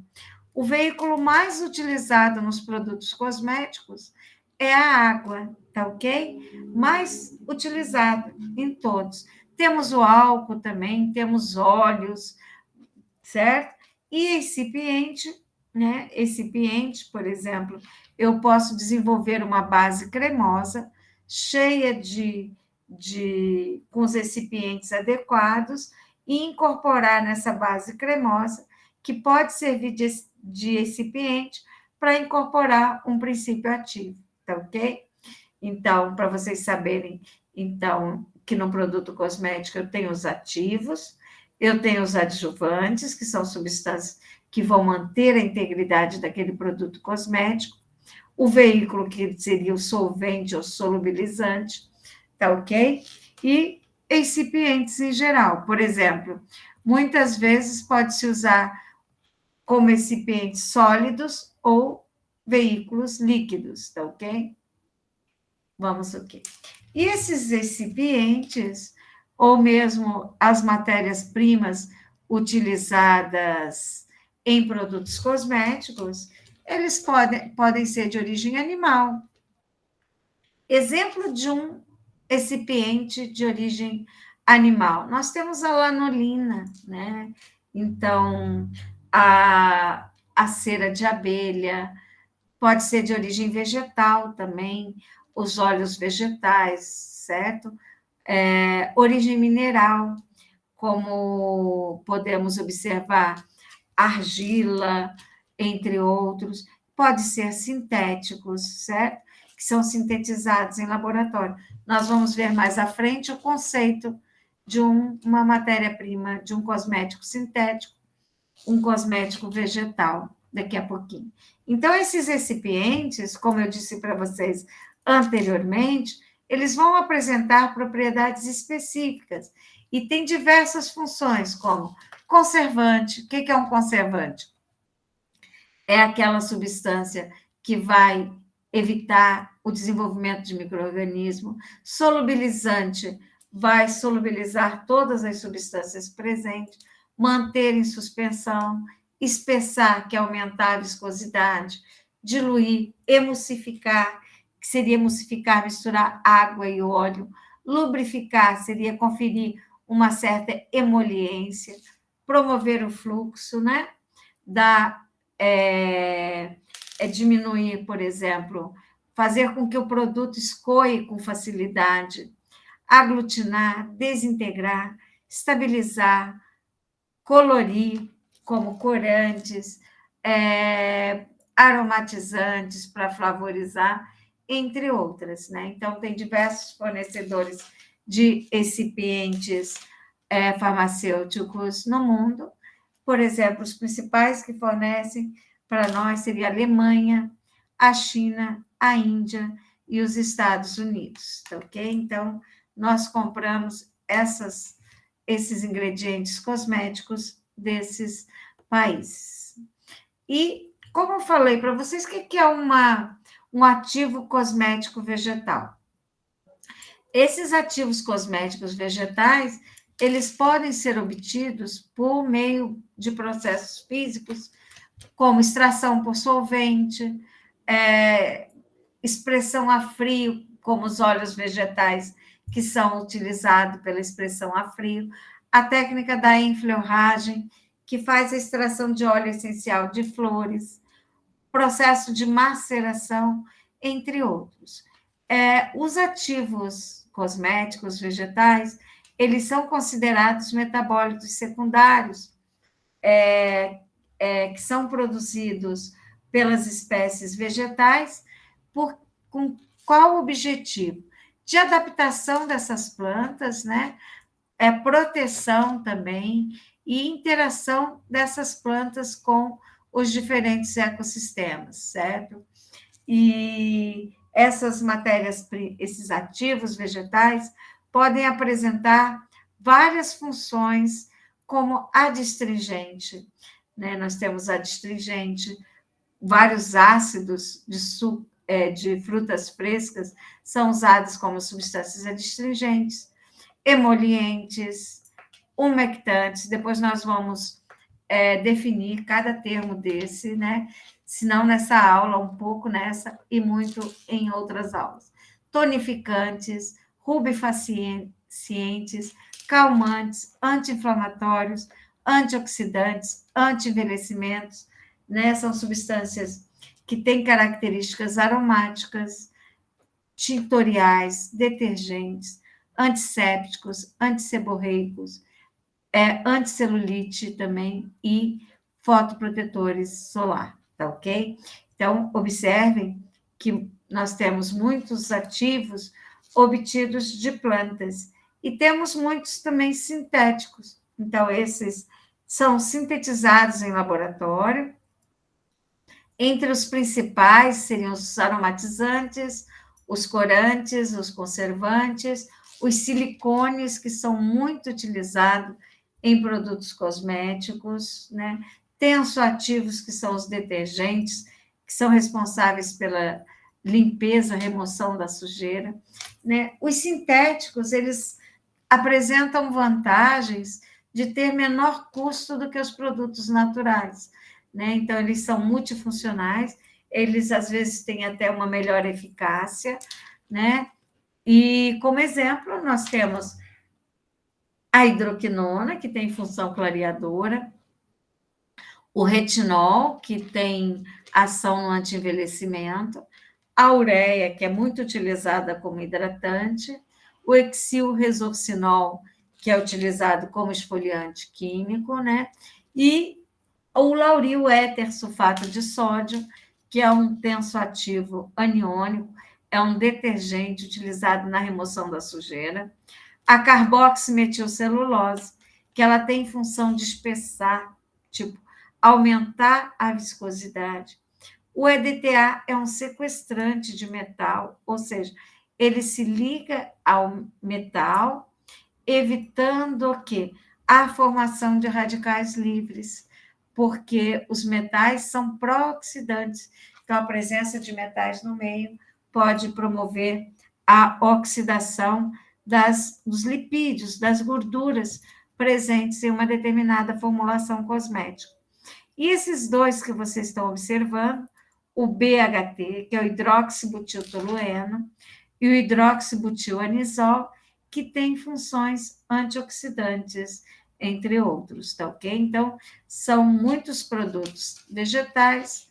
O veículo mais utilizado nos produtos cosméticos é a água, tá ok? Mais utilizado em todos. Temos o álcool também, temos óleos, certo? E excipiente, né? Excipiente, por exemplo, eu posso desenvolver uma base cremosa, cheia com os excipientes adequados, e incorporar nessa base cremosa, que pode servir de recipiente, para incorporar um princípio ativo, tá ok? Então, para vocês saberem, então, que no produto cosmético eu tenho os ativos, eu tenho os adjuvantes, que são substâncias que vão manter a integridade daquele produto cosmético, o veículo, que seria o solvente ou solubilizante, tá ok? E excipientes em geral. Por exemplo, muitas vezes pode-se usar como excipientes sólidos ou veículos líquidos, tá ok? Vamos o quê? E esses recipientes, ou mesmo as matérias-primas utilizadas em produtos cosméticos, eles podem ser de origem animal. Exemplo de um recipiente de origem animal. Nós temos a lanolina, né? Então, a cera de abelha, pode ser de origem vegetal também, os óleos vegetais, certo? Origem mineral, como podemos observar, argila, entre outros, pode ser sintéticos, certo? Que são sintetizados em laboratório. Nós vamos ver mais à frente o conceito de uma matéria-prima, de um cosmético sintético, um cosmético vegetal, daqui a pouquinho. Então, esses recipientes, como eu disse para vocês anteriormente, eles vão apresentar propriedades específicas e tem diversas funções, como conservante. O que é um conservante? É aquela substância que vai evitar o desenvolvimento de micro-organismo. Solubilizante vai solubilizar todas as substâncias presentes, manter em suspensão, espessar, que é aumentar a viscosidade, diluir, emulsificar, que seria emulsificar, misturar água e óleo, lubrificar, seria conferir uma certa emoliência, promover o fluxo, né? Da diminuir, por exemplo, fazer com que o produto escoe com facilidade, aglutinar, desintegrar, estabilizar, colorir, como corantes, aromatizantes para flavorizar, entre outras, né? Então, tem diversos fornecedores de recipientes farmacêuticos no mundo. Por exemplo, os principais que fornecem para nós seria a Alemanha, a China, a Índia e os Estados Unidos, tá ok? Então, nós compramos esses ingredientes cosméticos desses países. E, como eu falei para vocês, o que é um ativo cosmético vegetal? Esses ativos cosméticos vegetais, eles podem ser obtidos por meio de processos físicos, como extração por solvente, expressão a frio, como os óleos vegetais que são utilizados pela expressão a frio, a técnica da enfleurragem, que faz a extração de óleo essencial de flores, processo de maceração, entre outros. Os ativos cosméticos vegetais, eles são considerados metabólitos secundários, que são produzidos pelas espécies vegetais, com qual objetivo? De adaptação dessas plantas, né? Proteção também e interação dessas plantas com os diferentes ecossistemas, certo? E essas matérias, esses ativos vegetais, podem apresentar várias funções, como adstringente, né? Nós temos adstringente, vários ácidos de frutas frescas são usados como substâncias adstringentes, emolientes, umectantes. Depois nós vamos definir cada termo desse, né? Se não nessa aula, um pouco nessa e muito em outras aulas. Tonificantes, rubefacientes, calmantes, anti-inflamatórios, antioxidantes, anti-envelhecimentos, né? São substâncias que têm características aromáticas, tintoriais, detergentes, antissépticos, antisseborreicos, anticelulite também e fotoprotetores solar, tá ok? Então, observem que nós temos muitos ativos obtidos de plantas e temos muitos também sintéticos. Então, esses são sintetizados em laboratório. Entre os principais seriam os aromatizantes, os corantes, os conservantes, os silicones, que são muito utilizados em produtos cosméticos, né? Tensoativos, que são os detergentes, que são responsáveis pela limpeza, remoção da sujeira, né? Os sintéticos, eles apresentam vantagens de ter menor custo do que os produtos naturais, né? Então, eles são multifuncionais, eles às vezes têm até uma melhor eficácia, né? E como exemplo, nós temos a hidroquinona, que tem função clareadora, o retinol, que tem ação no anti-envelhecimento, a ureia, que é muito utilizada como hidratante, o hexilresorcinol, que é utilizado como esfoliante químico, né? E o lauril éter sulfato de sódio, que é um tensoativo aniônico, é um detergente utilizado na remoção da sujeira. A carboximetilcelulose, que ela tem função de espessar, tipo, aumentar a viscosidade. O EDTA é um sequestrante de metal, ou seja, ele se liga ao metal, evitando o quê? A formação de radicais livres, porque os metais são pró-oxidantes. Então, a presença de metais no meio pode promover a oxidação dos lipídios, das gorduras presentes em uma determinada formulação cosmética. E esses dois que vocês estão observando, o BHT, que é o hidroxibutiltolueno, e o hidroxibutilanisol, que tem funções antioxidantes, entre outros, tá ok? Então, são muitos produtos vegetais,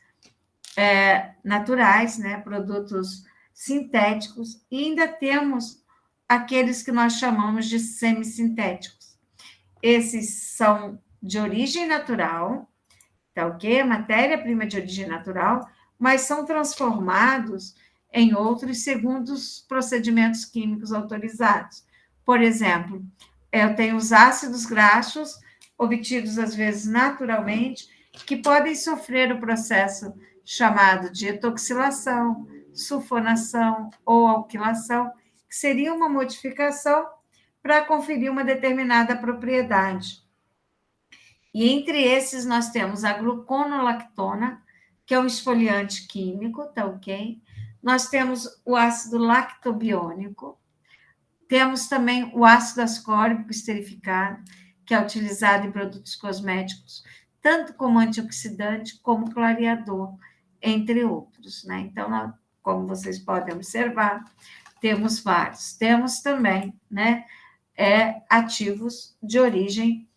naturais, né? Produtos sintéticos, e ainda temos aqueles que nós chamamos de semissintéticos. Esses são de origem natural, tá ok? Matéria-prima de origem natural, mas são transformados em outros segundo os procedimentos químicos autorizados. Por exemplo, eu tenho os ácidos graxos, obtidos às vezes naturalmente, que podem sofrer o processo chamado de etoxilação, sulfonação ou alquilação, que seria uma modificação para conferir uma determinada propriedade. E entre esses nós temos a gluconolactona, que é um esfoliante químico, tá ok? Nós temos o ácido lactobiônico, temos também o ácido ascórbico esterificado, que é utilizado em produtos cosméticos, tanto como antioxidante como clareador, entre outros, né? Então, como vocês podem observar, temos vários. Temos também, né, ativos de origem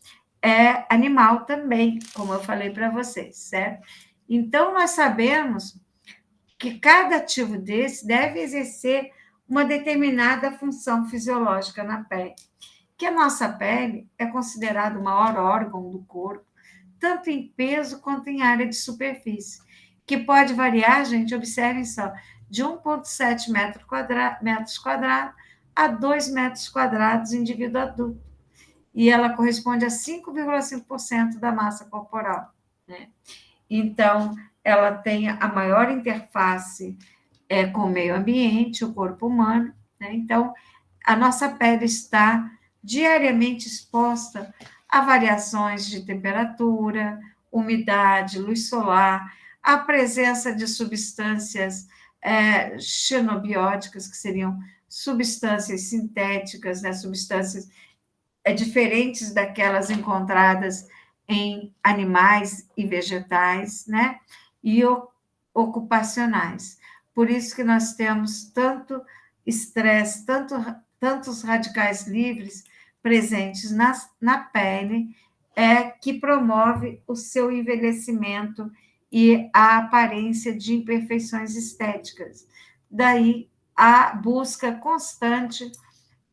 animal também, como eu falei para vocês, certo? Então, nós sabemos que cada ativo desse deve exercer uma determinada função fisiológica na pele, que a nossa pele é considerada o maior órgão do corpo, tanto em peso quanto em área de superfície, que pode variar, gente, observem só, de 1,7 metros quadrados a 2 metros quadrados indivíduo adulto. E ela corresponde a 5,5% da massa corporal, né? Então, ela tem a maior interface com o meio ambiente, o corpo humano, né? Então, a nossa pele está diariamente exposta a variações de temperatura, umidade, luz solar, a presença de substâncias xenobióticas, que seriam substâncias sintéticas, né? Substâncias diferentes daquelas encontradas em animais e vegetais, né? E ocupacionais. Por isso que nós temos tanto estresse, tantos radicais livres presentes na pele, que promove o seu envelhecimento e a aparência de imperfeições estéticas. Daí a busca constante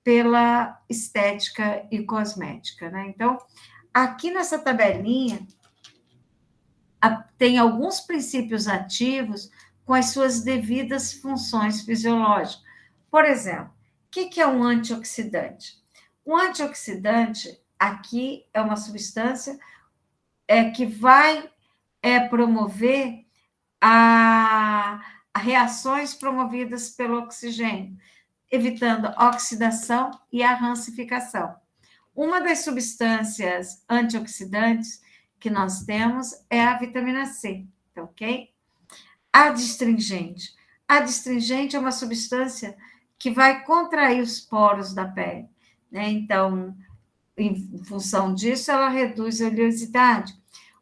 pela estética e cosmética, né? Então, aqui nessa tabelinha, tem alguns princípios ativos com as suas devidas funções fisiológicas. Por exemplo, o que é um antioxidante? Um antioxidante, aqui, é uma substância que vai promover a reações promovidas pelo oxigênio. evitando oxidação e a rancificação. Uma das substâncias antioxidantes que nós temos é a vitamina C, tá ok? Adstringente. Adstringente é uma substância que vai contrair os poros da pele, né? Então, em função disso, ela reduz a oleosidade.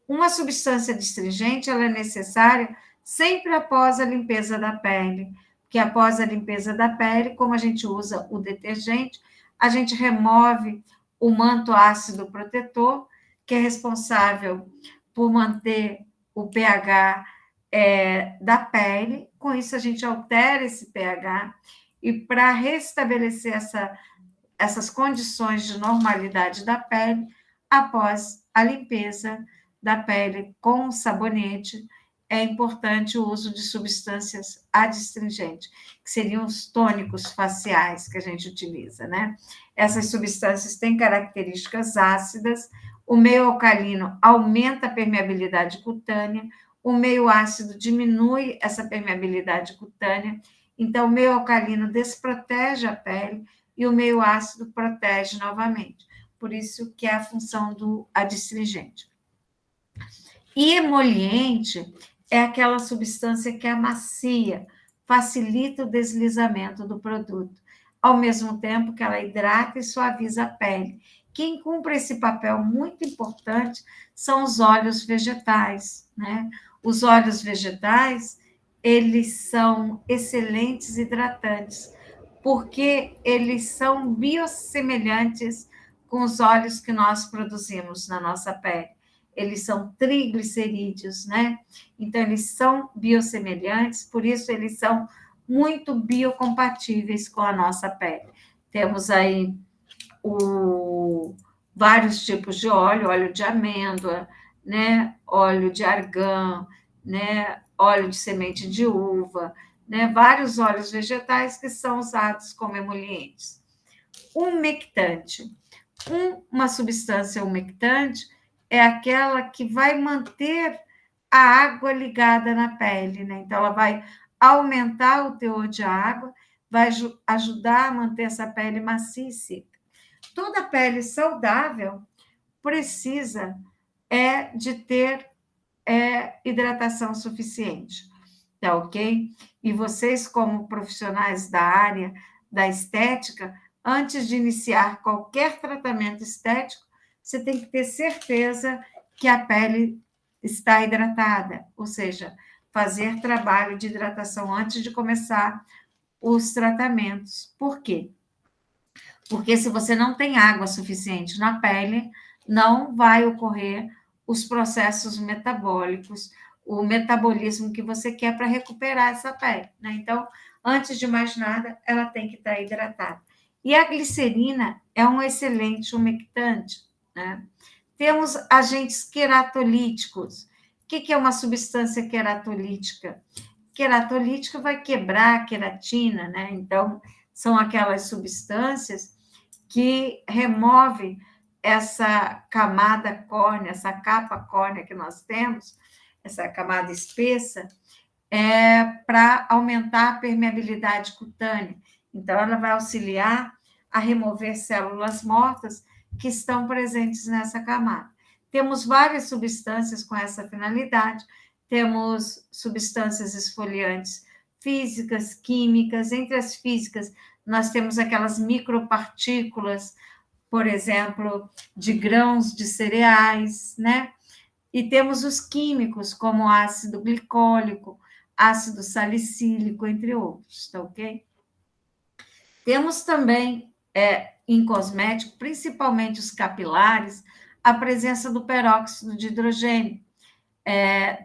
Uma substância adstringente, ela é necessária sempre após a limpeza da pele, porque após a limpeza da pele, como a gente usa o detergente, a gente remove o manto ácido protetor, que é responsável por manter o pH da pele. Com isso, a gente altera esse pH, e para restabelecer essas condições de normalidade da pele, após a limpeza da pele com sabonete, é importante o uso de substâncias adstringentes, que seriam os tônicos faciais que a gente utiliza, né? Essas substâncias têm características ácidas, o meio alcalino aumenta a permeabilidade cutânea, o meio ácido diminui essa permeabilidade cutânea, então o meio alcalino desprotege a pele e o meio ácido protege novamente. Por isso que é a função do adstringente. E emoliente é aquela substância que amacia, facilita o deslizamento do produto, ao mesmo tempo que ela hidrata e suaviza a pele. Quem cumpre esse papel muito importante são os óleos vegetais, né? Os óleos vegetais, eles são excelentes hidratantes, porque eles são biossemelhantes com os óleos que nós produzimos na nossa pele. Eles são triglicerídeos, né? Então, eles são biossemelhantes, por isso eles são muito biocompatíveis com a nossa pele. Temos aí vários tipos de óleo, óleo de amêndoa, né? Óleo de argã, né? Óleo de semente de uva, né? Vários óleos vegetais que são usados como emolientes. Umectante. Uma substância umectante é aquela que vai manter a água ligada na pele, né? Então, ela vai aumentar o teor de água, vai ajudar a manter essa pele macia e seca. Toda pele saudável precisa de ter hidratação suficiente, tá ok? E vocês, como profissionais da área da estética, antes de iniciar qualquer tratamento estético, você tem que ter certeza que a pele está hidratada, ou seja, fazer trabalho de hidratação antes de começar os tratamentos. Por quê? Porque se você não tem água suficiente na pele, não vai ocorrer os processos metabólicos, o metabolismo que você quer para recuperar essa pele, né? Então, antes de mais nada, ela tem que estar hidratada. E a glicerina é um excelente umectante, né? Temos agentes queratolíticos. O que é uma substância queratolítica? Queratolítica vai quebrar a queratina, né? Então, são aquelas substâncias que removem essa camada córnea, essa capa córnea que nós temos, essa camada espessa, para aumentar a permeabilidade cutânea. Então, ela vai auxiliar a remover células mortas que estão presentes nessa camada. Temos várias substâncias com essa finalidade, temos substâncias esfoliantes físicas, químicas. Entre as físicas, nós temos aquelas micropartículas, por exemplo, de grãos de cereais, né? E temos os químicos, como ácido glicólico, ácido salicílico, entre outros, tá ok? Temos também, em cosmético, principalmente os capilares, a presença do peróxido de hidrogênio,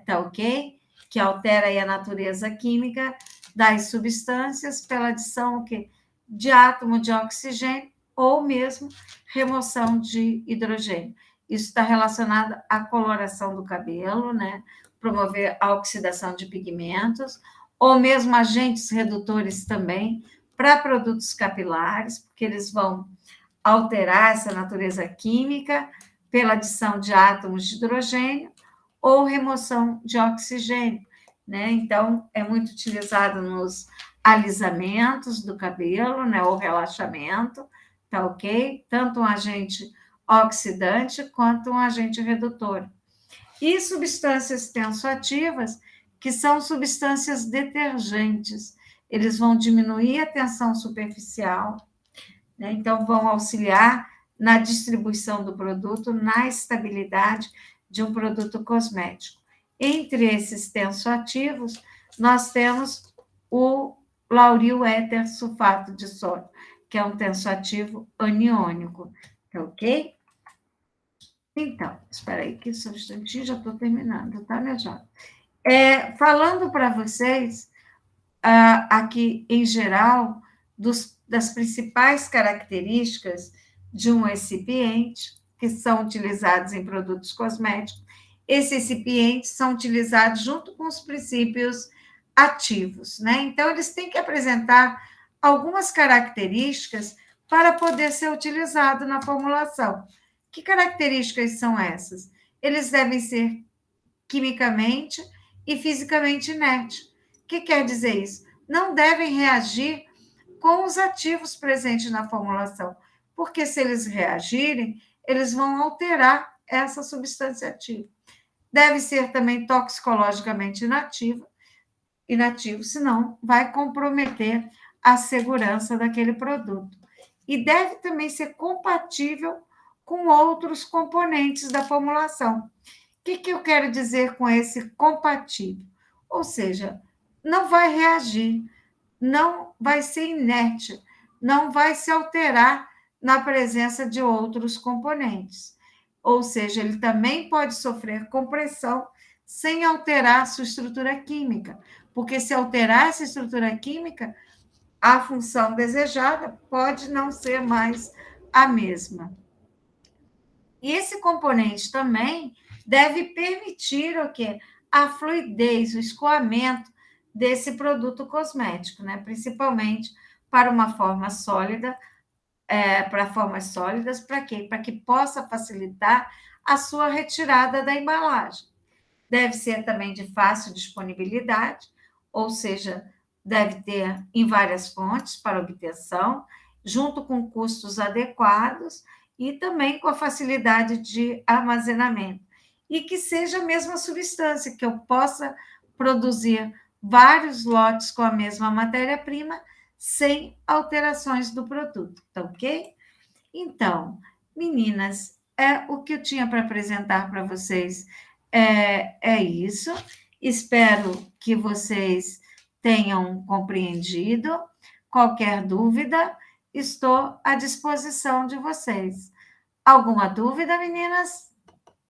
tá ok? Que altera aí a natureza química das substâncias pela adição o quê? De átomo de oxigênio ou mesmo remoção de hidrogênio. Isso está relacionado à coloração do cabelo, né? Promover a oxidação de pigmentos, ou mesmo agentes redutores também para produtos capilares, porque eles vão alterar essa natureza química pela adição de átomos de hidrogênio ou remoção de oxigênio. né? Então, é muito utilizado nos alisamentos do cabelo, né? Ou relaxamento, tá ok? Tanto um agente oxidante quanto um agente redutor. E substâncias tensoativas, que são substâncias detergentes. Eles vão diminuir a tensão superficial, né? Então, vão auxiliar na distribuição do produto, na estabilidade de um produto cosmético. Entre esses tensoativos, nós temos o lauril éter sulfato de sódio, que é um tensoativo aniônico, tá ok? Então, espera aí que só um instantinho, já estou terminando, tá, minha jovem? Falando para vocês, aqui em geral, das principais características de um excipiente, que são utilizados em produtos cosméticos. Esses excipientes são utilizados junto com os princípios ativos, né? Então, eles têm que apresentar algumas características para poder ser utilizado na formulação. Que características são essas? Eles devem ser quimicamente e fisicamente inertes. O que quer dizer isso? Não devem reagir com os ativos presentes na formulação, porque se eles reagirem, eles vão alterar essa substância ativa. Deve ser também toxicologicamente inativo, senão vai comprometer a segurança daquele produto. E deve também ser compatível com outros componentes da formulação. O que eu quero dizer com esse compatível? Ou seja, não vai reagir, não vai ser inerte, não vai se alterar na presença de outros componentes. Ou seja, ele também pode sofrer compressão sem alterar sua estrutura química, porque se alterar essa estrutura química, a função desejada pode não ser mais a mesma. E esse componente também deve permitir o quê? A fluidez, o escoamento desse produto cosmético, né? Principalmente para uma forma sólida, para formas sólidas, para quê? Para que possa facilitar a sua retirada da embalagem. Deve ser também de fácil disponibilidade, ou seja, deve ter em várias fontes para obtenção, junto com custos adequados e também com a facilidade de armazenamento. E que seja a mesma substância, que eu possa produzir vários lotes com a mesma matéria-prima, sem alterações do produto, tá ok? Então, meninas, o que eu tinha para apresentar para vocês é isso. Espero que vocês tenham compreendido. Qualquer dúvida, estou à disposição de vocês. Alguma dúvida, meninas?